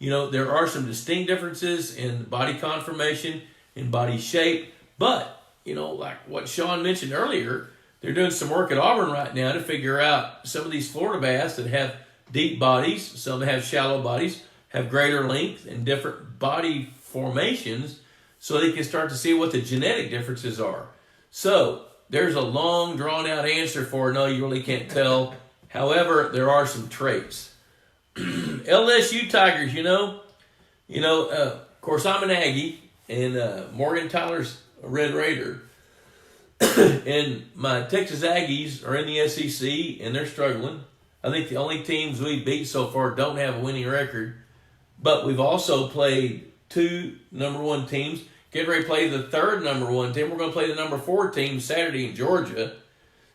Speaker 1: There are some distinct differences in body conformation, in body shape, but, like what Shawn mentioned earlier, they're doing some work at Auburn right now to figure out some of these Florida bass that have deep bodies, some have shallow bodies, have greater length and different body formations, so they can start to see what the genetic differences are. So there's a long, drawn-out answer for no, you really can't tell. However, there are some traits. LSU Tigers, of course, I'm an Aggie, and Morgan Tyler's a Red Raider. And my Texas Aggies are in the SEC, and they're struggling. I think the only teams we've beat so far don't have a winning record. But we've also played 2 number 1 teams. Get ready to play the 3rd number 1 team. We're going to play the number 4 team Saturday in Georgia.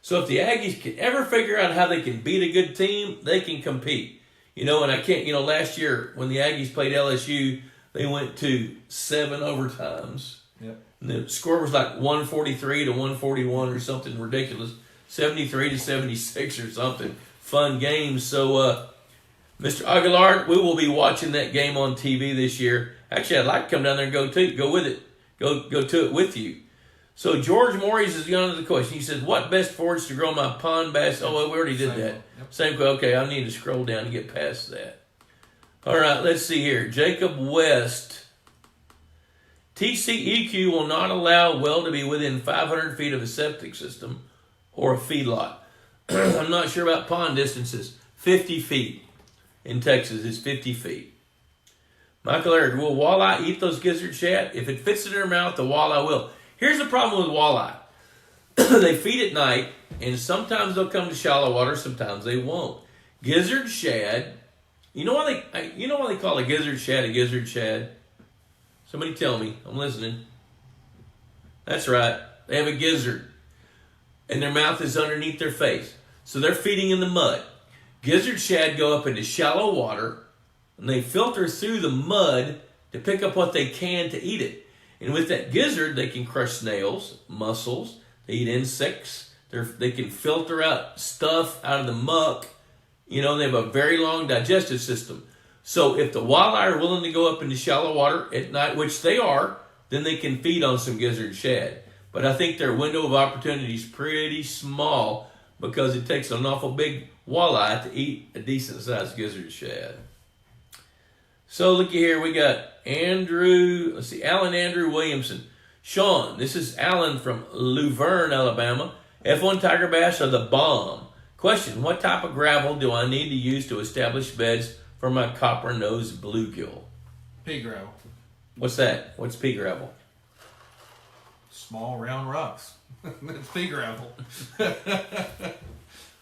Speaker 1: So if the Aggies can ever figure out how they can beat a good team, they can compete. And I can't, last year when the Aggies played LSU, they went to 7 overtimes.
Speaker 3: Yep.
Speaker 1: And the score was like 143 to 141 or something ridiculous. 73 to 76 or something. Fun games. So, Mr. Aguilar, we will be watching that game on TV this year. Actually, I'd like to come down there and go with it. Go to it with you. So George Morris is going to the question. He says, what best forage to grow my pond bass? Oh, well, we already did that.
Speaker 3: Yep.
Speaker 1: Same. Okay, I need to scroll down to get past that. All right, let's see here. Jacob West. TCEQ will not allow a well to be within 500 feet of a septic system or a feedlot. I'm not sure about pond distances. 50 feet in Texas is 50 feet. Michael Eric, will walleye eat those gizzard shad? If it fits in their mouth, the walleye will. Here's the problem with walleye. They feed at night, and sometimes they'll come to shallow water, sometimes they won't. Gizzard shad, you know why they call a gizzard shad? Somebody tell me. I'm listening. That's right. They have a gizzard, and their mouth is underneath their face. So they're feeding in the mud. Gizzard shad go up into shallow water, and they filter through the mud to pick up what they can to eat it. And with that gizzard, they can crush snails, mussels, they eat insects, they can filter out stuff out of the muck. They have a very long digestive system. So if the walleye are willing to go up into shallow water at night, which they are, then they can feed on some gizzard shad. But I think their window of opportunity is pretty small because it takes an awful big walleye to eat a decent-sized gizzard shad. So looky here, we got Alan Andrew Williamson. Shawn, this is Alan from Luverne, Alabama. F1 tiger bass are the bomb. Question, what type of gravel do I need to use to establish beds for my copper-nosed bluegill?
Speaker 3: Pea gravel.
Speaker 1: What's that? What's pea gravel?
Speaker 3: Small round rocks. It's pea gravel.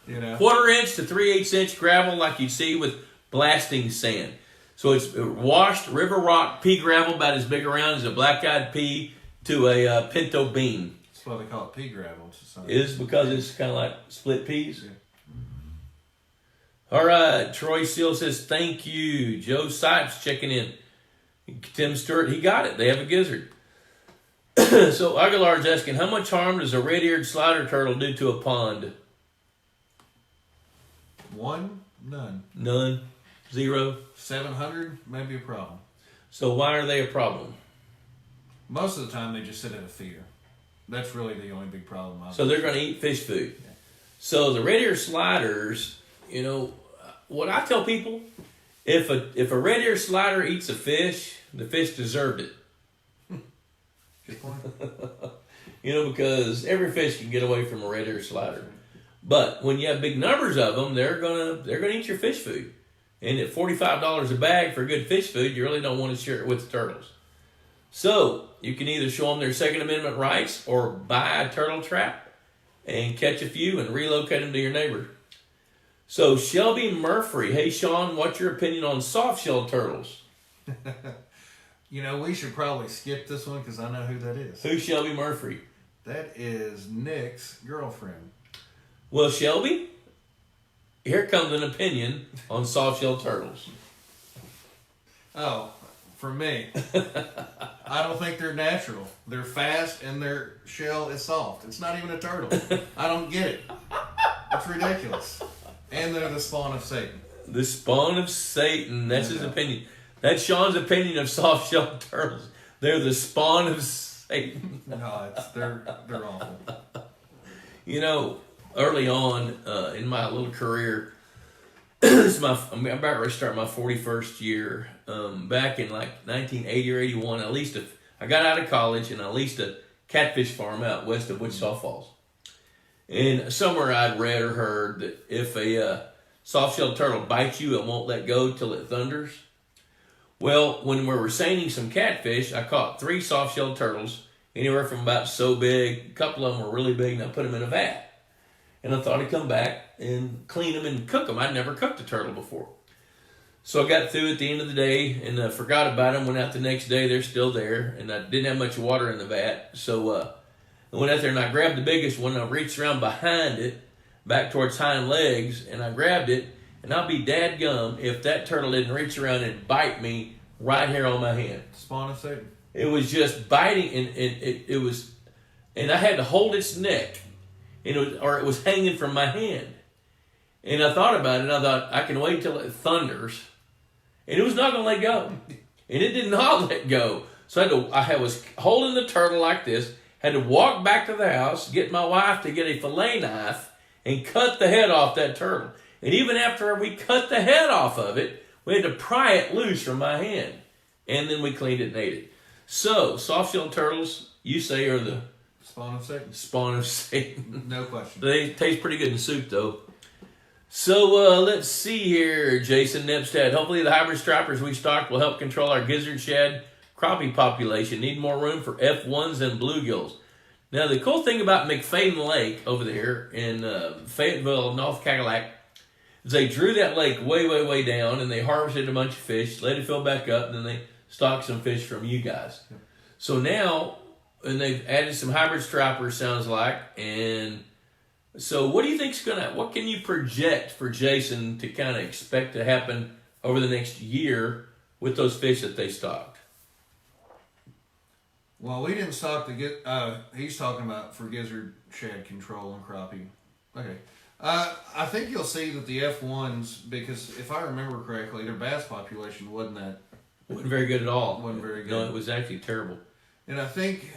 Speaker 3: You know,
Speaker 1: 1/4 inch to 3/8 inch gravel like you see with blasting sand. So it's washed river rock pea gravel about as big around as a black-eyed pea to a pinto bean.
Speaker 3: that's why they call it pea gravel.
Speaker 1: Is because it's kind of like split peas. Yeah. All right, Troy Seal says thank you. Joe Sipes checking in. Tim Stewart, he got it. They have a gizzard. So Aguilar's asking, how much harm does a red-eared slider turtle do to a pond?
Speaker 3: One, none.
Speaker 1: None. Zero.
Speaker 3: 700, maybe a problem.
Speaker 1: So why are they a problem?
Speaker 3: Most of the time, they just sit at a feeder. That's really the only big problem.
Speaker 1: So they're going to eat fish food. Yeah. So the red-eared sliders, you know, what I tell people, if a red-eared slider eats a fish, the fish deserved it.
Speaker 3: Good point.
Speaker 1: You know, because every fish can get away from a red-eared slider. But when you have big numbers of them, they're gonna eat your fish food. And at $45 a bag for good fish food, you really don't want to share it with the turtles. So you can either show them their Second Amendment rights or buy a turtle trap and catch a few and relocate them to your neighbor. So Shelby Murphy, hey Shawn, what's your opinion on soft-shelled turtles?
Speaker 3: You know, we should probably skip this one because I know who that is.
Speaker 1: Who's Shelby Murphy?
Speaker 3: That is Nick's girlfriend.
Speaker 1: Well, Shelby, here comes an opinion on soft-shelled turtles.
Speaker 3: Oh, for me, I don't think they're natural. They're fast and their shell is soft. It's not even a turtle. I don't get it. It's ridiculous. And they're the spawn of Satan.
Speaker 1: The spawn of Satan. That's his opinion. That's Shawn's opinion of soft-shelled turtles. They're the spawn of Satan.
Speaker 3: No, they're awful.
Speaker 1: You know, early on in my little career, I'm about ready to start my 41st year. Back in like 1980 or 81, I got out of college and I leased a catfish farm out west of Wichita Falls. And somewhere I'd read or heard that if a soft-shelled turtle bites you, it won't let go till it thunders. Well, when we were seining some catfish, I caught 3 soft-shelled turtles, anywhere from about so big. A couple of them were really big, and I put them in a vat. And I thought I'd come back and clean them and cook them. I'd never cooked a turtle before. So I got through at the end of the day and forgot about them. Went out the next day, they're still there, and I didn't have much water in the vat. So I went out there and I grabbed the biggest one. I reached around behind it, back towards hind legs, and I grabbed it. And I'll be dadgum if that turtle didn't reach around and bite me right here on my hand.
Speaker 3: Spawn of Satan.
Speaker 1: It was just biting, and it was, and I had to hold its neck, and it was hanging from my hand. And I thought about it, and I thought, I can wait till it thunders. And it was not going to let go. And it did not let go. So I was holding the turtle like this, had to walk back to the house, get my wife to get a fillet knife, and cut the head off that turtle. And even after we cut the head off of it, we had to pry it loose from my hand. And then we cleaned it and ate it. So, soft-shelled turtles, you say, are the
Speaker 3: spawn of Satan.
Speaker 1: Spawn of Satan.
Speaker 3: No question.
Speaker 1: They taste pretty good in soup, though. So, let's see here, Jason Nepstad. Hopefully the hybrid stripers we stocked will help control our gizzard shad crappie population. Need more room for F1s and bluegills. Now, the cool thing about McFadden Lake over there in Fayetteville, North Cadillac, is they drew that lake way, way, way down, and they harvested a bunch of fish, let it fill back up, and then they stocked some fish from you guys. Yep. So now, and they've added some hybrid stripers, sounds like, and so what do you think's what can you project for Jason to kind of expect to happen over the next year with those fish that they stocked?
Speaker 3: Well, we didn't stock he's talking about for gizzard shad control and crappie. Okay. I think you'll see that the F1s, because if I remember correctly, their bass population wasn't
Speaker 1: very good at all.
Speaker 3: Wasn't very good.
Speaker 1: No, it was actually terrible.
Speaker 3: And I think,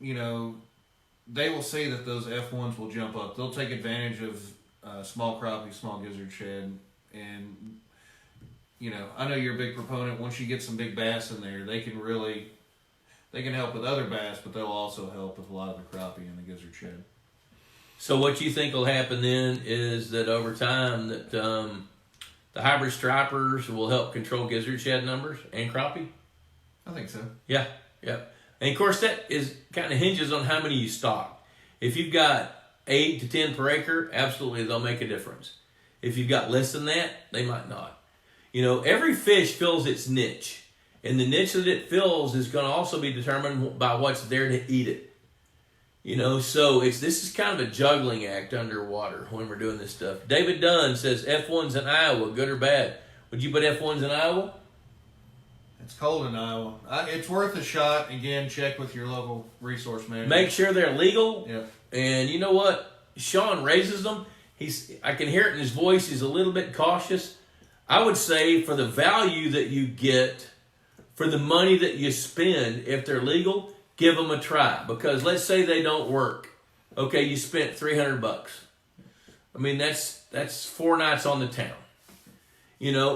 Speaker 3: they will see that those F1s will jump up. They'll take advantage of small crappie, small gizzard shad, and, I know you're a big proponent. Once you get some big bass in there, they can help with other bass, but they'll also help with a lot of the crappie and the gizzard shad.
Speaker 1: So what you think will happen then is that over time that the hybrid stripers will help control gizzard shad numbers and crappie?
Speaker 3: I think so.
Speaker 1: Yeah. And of course that is kind of hinges on how many you stock. If you've got 8 to 10 per acre, absolutely they'll make a difference. If you've got less than that, they might not. Every fish fills its niche. And the niche that it fills is going to also be determined by what's there to eat it. So this is kind of a juggling act underwater when we're doing this stuff. David Dunn says F1s in Iowa, good or bad? Would you put F1s in Iowa?
Speaker 3: It's cold in Iowa. It's worth a shot. Again, check with your local resource manager.
Speaker 1: Make sure they're legal.
Speaker 3: Yep.
Speaker 1: And you know what? Sean raises them. I can hear it in his voice. He's a little bit cautious. I would say for the value that you get, for the money that you spend, if they're legal, give them a try. Because let's say they don't work. Okay, you spent $300. I mean, that's 4 nights on the town.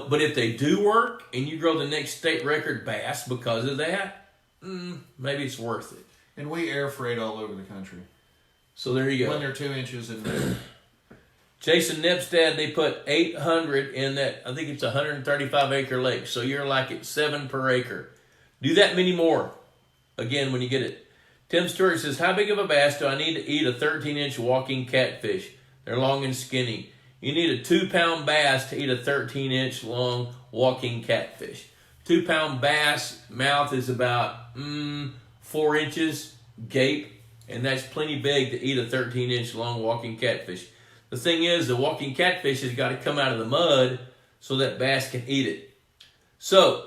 Speaker 1: But if they do work and you grow the next state record bass because of that, maybe it's worth it.
Speaker 3: And we air freight all over the country.
Speaker 1: So there you go.
Speaker 3: When they're 2 inches in there.
Speaker 1: Jason Nepstad, they put 800 in that, I think it's a 135 acre lake. So you're like at 7 per acre. Do that many more. Again, when you get it. Tim Stewart says, how big of a bass do I need to eat a 13-inch walking catfish? They're long and skinny. You need a 2-pound bass to eat a 13-inch long walking catfish. 2-pound bass mouth is about 4 inches gape, and that's plenty big to eat a 13-inch long walking catfish. The thing is, the walking catfish has got to come out of the mud so that bass can eat it. So,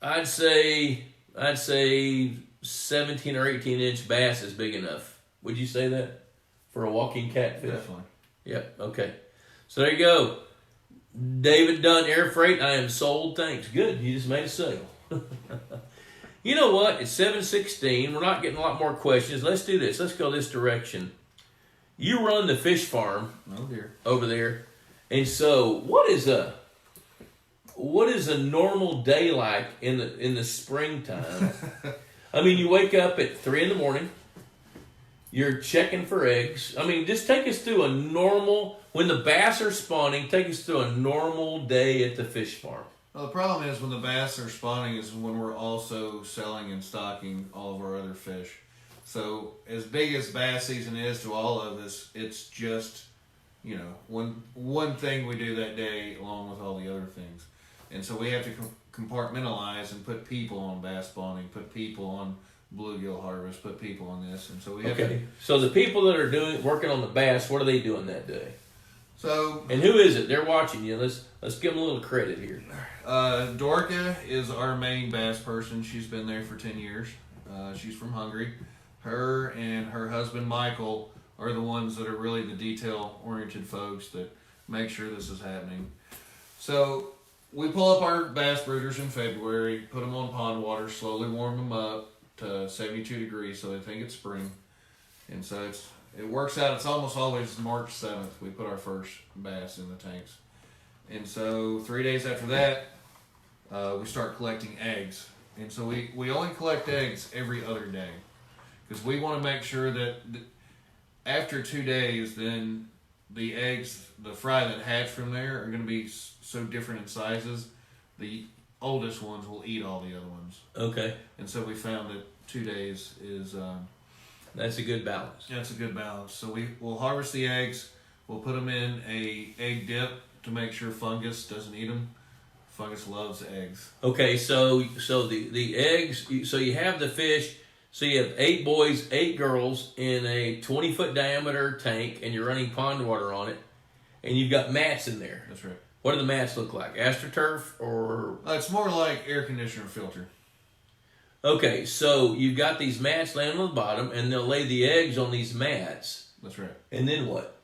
Speaker 1: I'd say 17 or 18-inch bass is big enough. Would you say that for a walking catfish?
Speaker 3: Definitely.
Speaker 1: Yep, okay. So there you go. David Dunn, air freight, I am sold. Thanks. Good, you just made a sale. You know what? It's 7:16. We're not getting a lot more questions. Let's do this. Let's go this direction. You run the fish farm over there. And so what is a normal day like in the springtime? I mean, you wake up at 3 in the morning. You're checking for eggs. I mean, just take us through a normal, when the bass are spawning, take us through a normal day at the fish farm.
Speaker 3: Well, the problem is when the bass are spawning is when we're also selling and stocking all of our other fish. So as big as bass season is to all of us, it's just, one thing we do that day along with all the other things. And so we have to compartmentalize and put people on bass spawning, put people on bluegill harvest, put people on this. And so we have to...
Speaker 1: So the people that are working on the bass, what are they doing that day? And who is it? They're watching you. Let's give them a little credit here.
Speaker 3: Dorka is our main bass person. She's been there for 10 years. She's from Hungary. Her and her husband Michael are the ones that are really the detail-oriented folks that make sure this is happening. So we pull up our bass brooders in February, put them on pond water, slowly warm them up to 72 degrees so they think it's spring. And so it works out. It's almost always March 7th we put our first bass in the tanks. And so 3 days after that, we start collecting eggs. And so we only collect eggs every other day because we want to make sure that after 2 days, then the eggs, the fry that hatch from there are going to be so different in sizes. The oldest ones will eat all the other ones.
Speaker 1: Okay.
Speaker 3: And so we found that 2 days is...
Speaker 1: that's a good balance.
Speaker 3: That's a good balance. So we'll harvest the eggs. We'll put them in a egg dip to make sure fungus doesn't eat them. Fungus loves eggs.
Speaker 1: Okay, so the eggs, so you have the fish, so you have 8 boys, 8 girls in a 20-foot diameter tank, and you're running pond water on it, and you've got mats in there.
Speaker 3: That's right.
Speaker 1: What do the mats look like? AstroTurf or?
Speaker 3: It's more like air conditioner filter.
Speaker 1: Okay, so you've got these mats laying on the bottom, and they'll lay the eggs on these mats.
Speaker 3: That's right.
Speaker 1: And then what?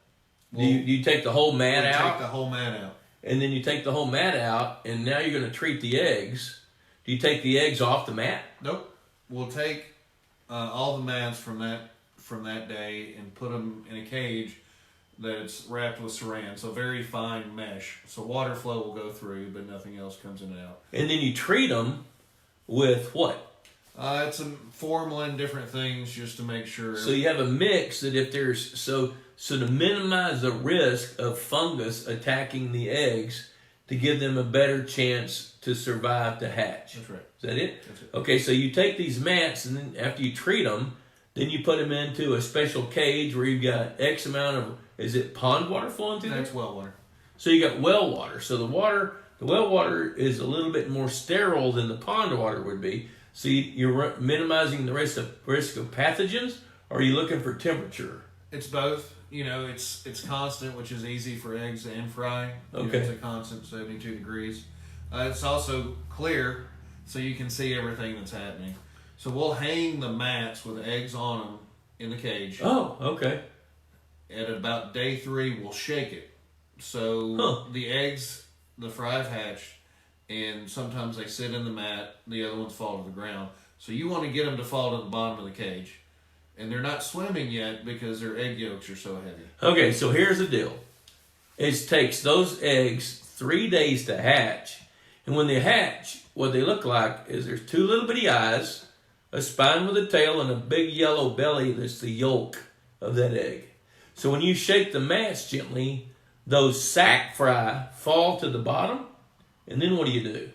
Speaker 1: Do you take the whole mat out?
Speaker 3: Take the whole mat out.
Speaker 1: And then you take the whole mat out, and now you're going to treat the eggs. Do you take the eggs off the mat?
Speaker 3: Nope. We'll take all the mats from that day and put them in a cage that's wrapped with saran, so very fine mesh. So water flow will go through, but nothing else comes in and out.
Speaker 1: And then you treat them with what?
Speaker 3: It's some formalin, different things, just to make sure.
Speaker 1: So you have a mix that if there's so to minimize the risk of fungus attacking the eggs, to give them a better chance to survive to hatch.
Speaker 3: That's right.
Speaker 1: Is that it?
Speaker 3: That's it.
Speaker 1: Okay, so you take these mats, and then after you treat them, Then you put them into a special cage where you've got X amount of, is it pond water flowing through there?
Speaker 3: That's well water.
Speaker 1: So you got well water. So the well water is a little bit more sterile than the pond water would be. So you're minimizing the risk of pathogens, or are you looking for temperature?
Speaker 3: It's both. It's constant, which is easy for eggs and fry.
Speaker 1: Okay.
Speaker 3: It's a constant 72 degrees. It's also clear, so you can see everything that's happening. So we'll hang the mats with eggs on them in the cage.
Speaker 1: Oh, okay.
Speaker 3: At about day 3, we'll shake it. So the eggs, the fry have hatched, and sometimes they sit in the mat, the other ones fall to the ground. So you want to get them to fall to the bottom of the cage. And they're not swimming yet because their egg yolks are so heavy.
Speaker 1: Okay, so here's the deal. It takes those eggs 3 days to hatch. And when they hatch, what they look like is there's 2 little bitty eyes, a spine with a tail, and a big yellow belly that's the yolk of that egg. So when you shake the mats gently, those sack fry fall to the bottom. And then what do?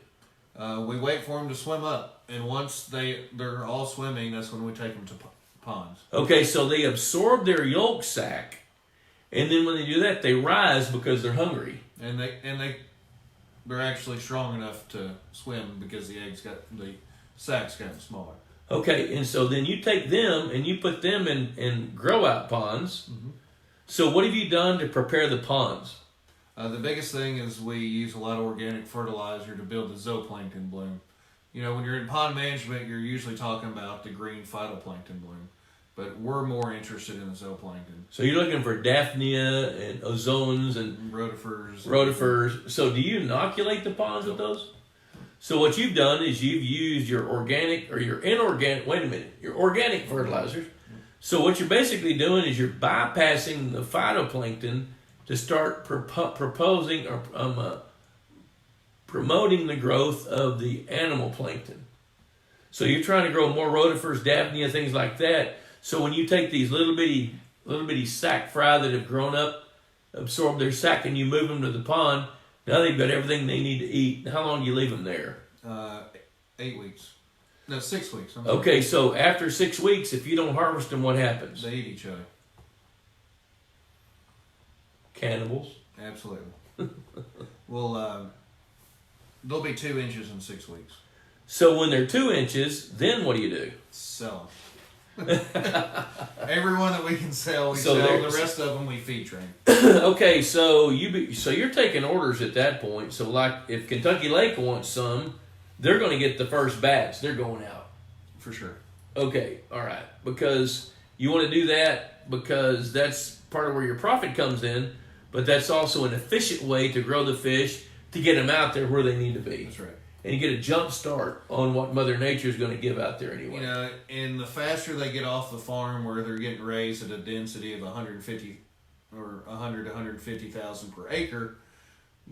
Speaker 3: We wait for them to swim up. And once they're all swimming, that's when we take them to ponds.
Speaker 1: Okay, so they absorb their yolk sac, and then when they do that, they rise because they're hungry.
Speaker 3: And they're actually strong enough to swim because the sac's gotten smaller.
Speaker 1: Okay, and so then you take them and you put them in grow out ponds. Mm-hmm. So what have you done to prepare the ponds?
Speaker 3: The biggest thing is we use a lot of organic fertilizer to build the zooplankton bloom. When you're in pond management, you're usually talking about the green phytoplankton bloom. But we're more interested in the zooplankton.
Speaker 1: So you're looking for Daphnia and ozones and
Speaker 3: rotifers.
Speaker 1: So do you inoculate the ponds with those? So what you've done is you've used your organic or your inorganic, your organic fertilizers. So what you're basically doing is you're bypassing the phytoplankton to start proposing or promoting the growth of the animal plankton. So you're trying to grow more rotifers, Daphnia, things like that. So when you take these little bitty sac fry that have grown up, absorb their sac, and you move them to the pond, now they've got everything they need to eat. How long do you leave them there?
Speaker 3: 8 weeks. No, 6 weeks.
Speaker 1: Okay, so after 6 weeks, if you don't harvest them, what happens?
Speaker 3: They eat each other.
Speaker 1: Cannibals.
Speaker 3: Absolutely. Well, they'll be 2 inches in 6 weeks.
Speaker 1: So when they're 2 inches, then what do?
Speaker 3: Sell them. Everyone that we can sell, we sell. The rest of them we feed train.
Speaker 1: Okay, so you're taking orders at that point. So like if Kentucky Lake wants some, they're going to get the first batch. They're going out
Speaker 3: for sure.
Speaker 1: Okay, all right, because you want to do that because that's part of where your profit comes in, but that's also an efficient way to grow the fish to get them out there where they need to be.
Speaker 3: That's right.
Speaker 1: And you get a jump start on what Mother Nature is going to give out there anyway.
Speaker 3: And the faster they get off the farm where they're getting raised at a density of 150 or 100 to 150,000 per acre,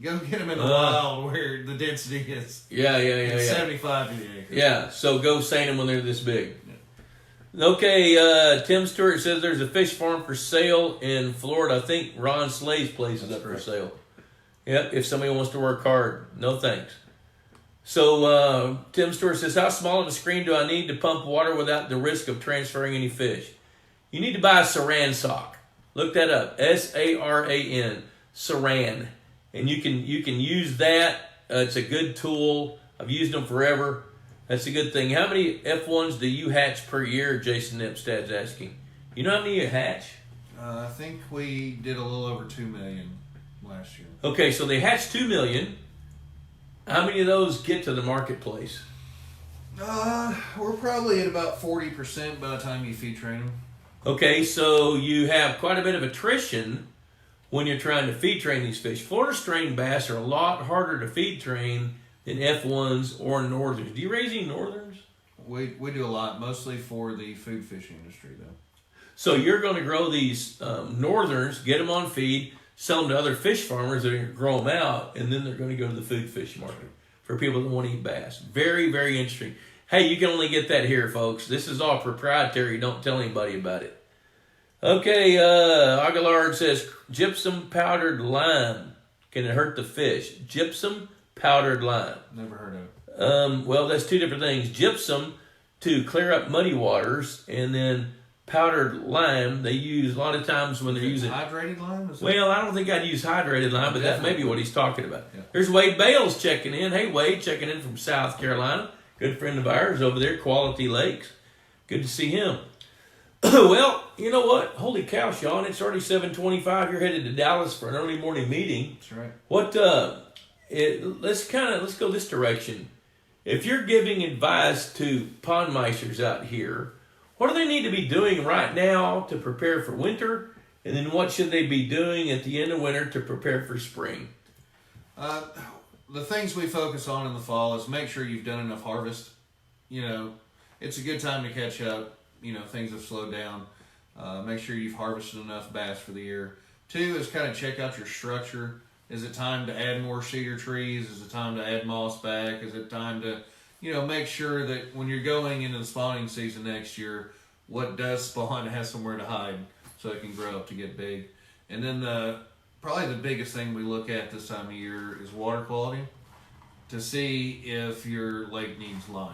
Speaker 3: go get them in the wild where the density is 75 to the acre.
Speaker 1: Yeah, so go seine them when they're this big. Yeah. Okay, Tim Stewart says there's a fish farm for sale in Florida. I think Ron Slade's place is up for sale. Yep, if somebody wants to work hard, no thanks. So Tim Stewart says, how small of a screen do I need to pump water without the risk of transferring any fish? You need to buy a Saran sock. Look that up, Saran, Saran, and you can use that. It's a good tool. I've used them forever. That's a good thing. How many F1s do you hatch per year? Jason Nipstad's asking. You know how many you hatch?
Speaker 3: I think we did a little over 2 million last year.
Speaker 1: Okay, so they hatched 2 million. How many of those get to the marketplace?
Speaker 3: We're probably at about 40% by the time you feed train them.
Speaker 1: Okay, so you have quite a bit of attrition when you're trying to feed train these fish. Florida strain bass are a lot harder to feed train than F1s or Northerns. Do you raise any Northerns?
Speaker 3: We do a lot, mostly for the food fishing industry, though.
Speaker 1: So you're going to grow these Northerns, get them on feed, sell them to other fish farmers that are going to grow them out, and then they're going to go to the food fish market for people that want to eat bass. Very, very interesting. Hey, you can only get that here, folks. This is all proprietary. Don't tell anybody about it. Okay, Aguilar says, gypsum powdered lime. Can it hurt the fish? Gypsum powdered lime.
Speaker 3: Never heard of it.
Speaker 1: Well, that's two different things. Gypsum to clear up muddy waters, and then powdered lime. They use a lot of times when they're using
Speaker 3: hydrated lime.
Speaker 1: Well, I don't think I'd use hydrated lime, but that may be what he's talking about.
Speaker 3: Yeah.
Speaker 1: There's Wade Bales checking in. Hey, Wade, checking in from South Carolina. Good friend of ours over there, Quality Lakes. Good to see him. Well, you know what? Holy cow, Shawn! It's already 7:25. You're headed to Dallas for an early morning meeting.
Speaker 3: That's right.
Speaker 1: What? Let's go this direction. If you're giving advice to pondmeisters out here, what do they need to be doing right now to prepare for winter? And then what should they be doing at the end of winter to prepare for spring?
Speaker 3: The things we focus on in the fall is make sure you've done enough harvest. You know, it's a good time to catch up. You know, things have slowed down. Make sure you've harvested enough bass for the year. 2 is kind of check out your structure. Is it time to add more cedar trees? Is it time to add moss back? Is it time to, make sure that when you're going into the spawning season next year, what does spawn has somewhere to hide so it can grow up to get big? And then probably the biggest thing we look at this time of year is water quality to see if your lake needs lime.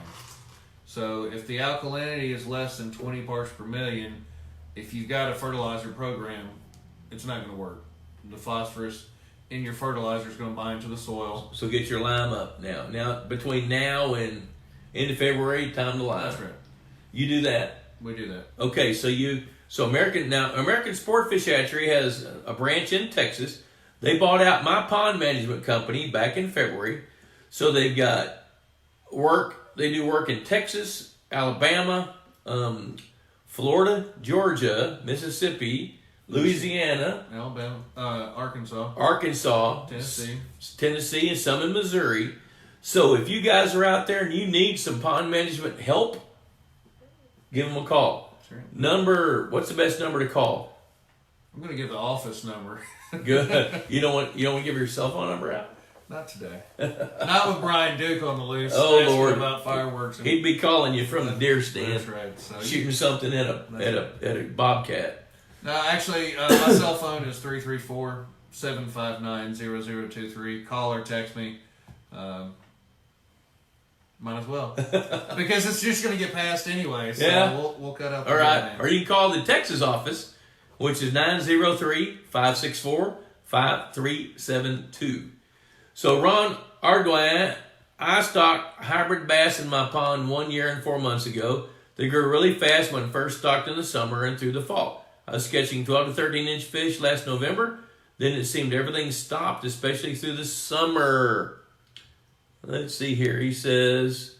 Speaker 3: So if the alkalinity is less than 20 parts per million, if you've got a fertilizer program, it's not going to work. The phosphorus in your fertilizer is going to bind to the soil.
Speaker 1: So get your lime up now. Now, between now and end of February, time to lime.
Speaker 3: That's right.
Speaker 1: You do that.
Speaker 3: We do that.
Speaker 1: Okay, so American Sport Fish Hatchery has a branch in Texas. They bought out my pond management company back in February. So they've got work. They do work in Texas, Alabama, Florida, Georgia, Mississippi, Louisiana,
Speaker 3: Alabama, Arkansas,
Speaker 1: Tennessee, and some in Missouri. So if you guys are out there and you need some pond management help, give them a call.
Speaker 3: Sure.
Speaker 1: What's the best number to call?
Speaker 3: I'm going to give the office number.
Speaker 1: Good. You don't want to give your cell phone number out?
Speaker 3: Not today. Not with Brian Duke on the loose.
Speaker 1: Oh Lord!
Speaker 3: About fireworks.
Speaker 1: He'd be calling you from the deer stand.
Speaker 3: That's right. So
Speaker 1: shooting something at a bobcat.
Speaker 3: No, actually, my cell phone is 334-759-0023. Call or text me. Might as well, because it's just going to get passed anyway. So
Speaker 1: yeah.
Speaker 3: we'll cut out.
Speaker 1: All right, or you can call the Texas office, which is 903-564-5372. So Ron Ardoin, I stocked hybrid bass in my pond 1 year and 4 months ago. They grew really fast when first stocked in the summer and through the fall. I was catching 12 to 13 inch fish last November. Then it seemed everything stopped, especially through the summer. Let's see here. He says,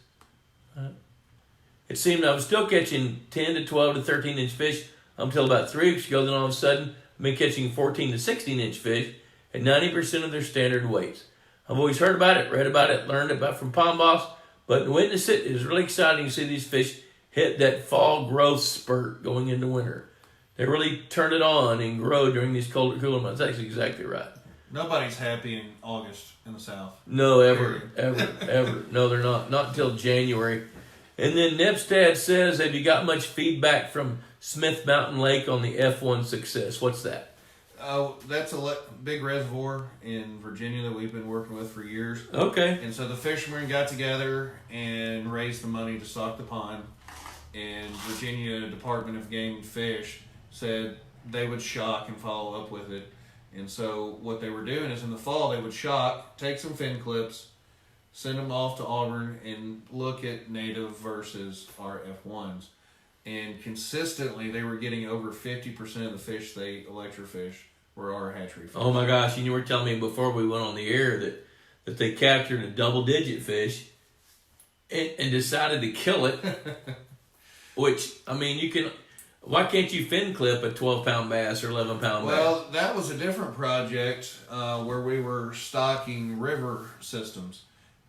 Speaker 1: it seemed I was still catching 10 to 12 to 13 inch fish until about 3 weeks ago. Then all of a sudden, I've been catching 14 to 16 inch fish at 90% of their standard weights. I've always heard about it, read about it, learned about it from Pond Boss, but to witness it is really exciting to see these fish hit that fall growth spurt going into winter. They really turn it on and grow during these colder, cooler months. That's exactly right.
Speaker 3: Nobody's happy in August in the South.
Speaker 1: No, ever. No, they're not. Not until January. And then Nepstad says, have you got much feedback from Smith Mountain Lake on the F1 success? What's that?
Speaker 3: That's a big reservoir in Virginia that we've been working with for years.
Speaker 1: Okay.
Speaker 3: And so the fishermen got together and raised the money to stock the pond. And Virginia Department of Game and Fish said they would shock and follow up with it. And so what they were doing is in the fall they would shock, take some fin clips, send them off to Auburn, and look at native versus our F1s. And consistently they were getting over 50% of the fish they electrofish were our hatchery fish.
Speaker 1: Oh my gosh, and you were telling me before we went on the air that they captured a double-digit fish and decided to kill it. Which, I mean, why can't you fin clip a 12-pound bass or 11-pound bass?
Speaker 3: Well, that was a different project where we were stocking river systems.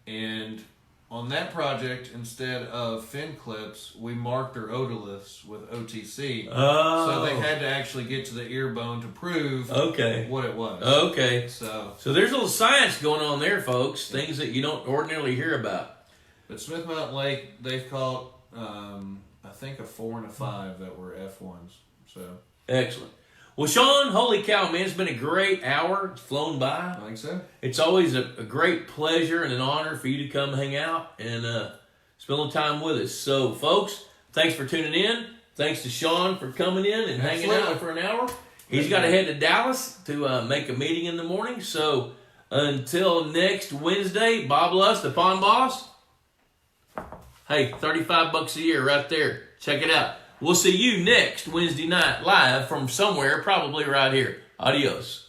Speaker 3: And on that project, instead of fin clips, we marked their otoliths with OTC.
Speaker 1: Oh.
Speaker 3: So they had to actually get to the ear bone to prove what it was.
Speaker 1: Okay.
Speaker 3: So
Speaker 1: there's a little science going on there, folks. Things that you don't ordinarily hear about.
Speaker 3: But Smith Mountain Lake, they've caught, I think, a 4 and a 5 that were F1s. So
Speaker 1: excellent. Well, Shawn, holy cow, man, it's been a great hour. It's flown by.
Speaker 3: I think so.
Speaker 1: It's always a great pleasure and an honor for you to come hang out and spend a little time with us. So, folks, thanks for tuning in. Thanks to Shawn for coming in and hanging
Speaker 3: Absolutely.
Speaker 1: out for an hour. He's got to head to Dallas to make a meeting in the morning. So until next Wednesday, Bob Lusk, the Pond Boss. Hey, $35 a year right there. Check it out. We'll see you next Wednesday night live from somewhere, probably right here. Adios.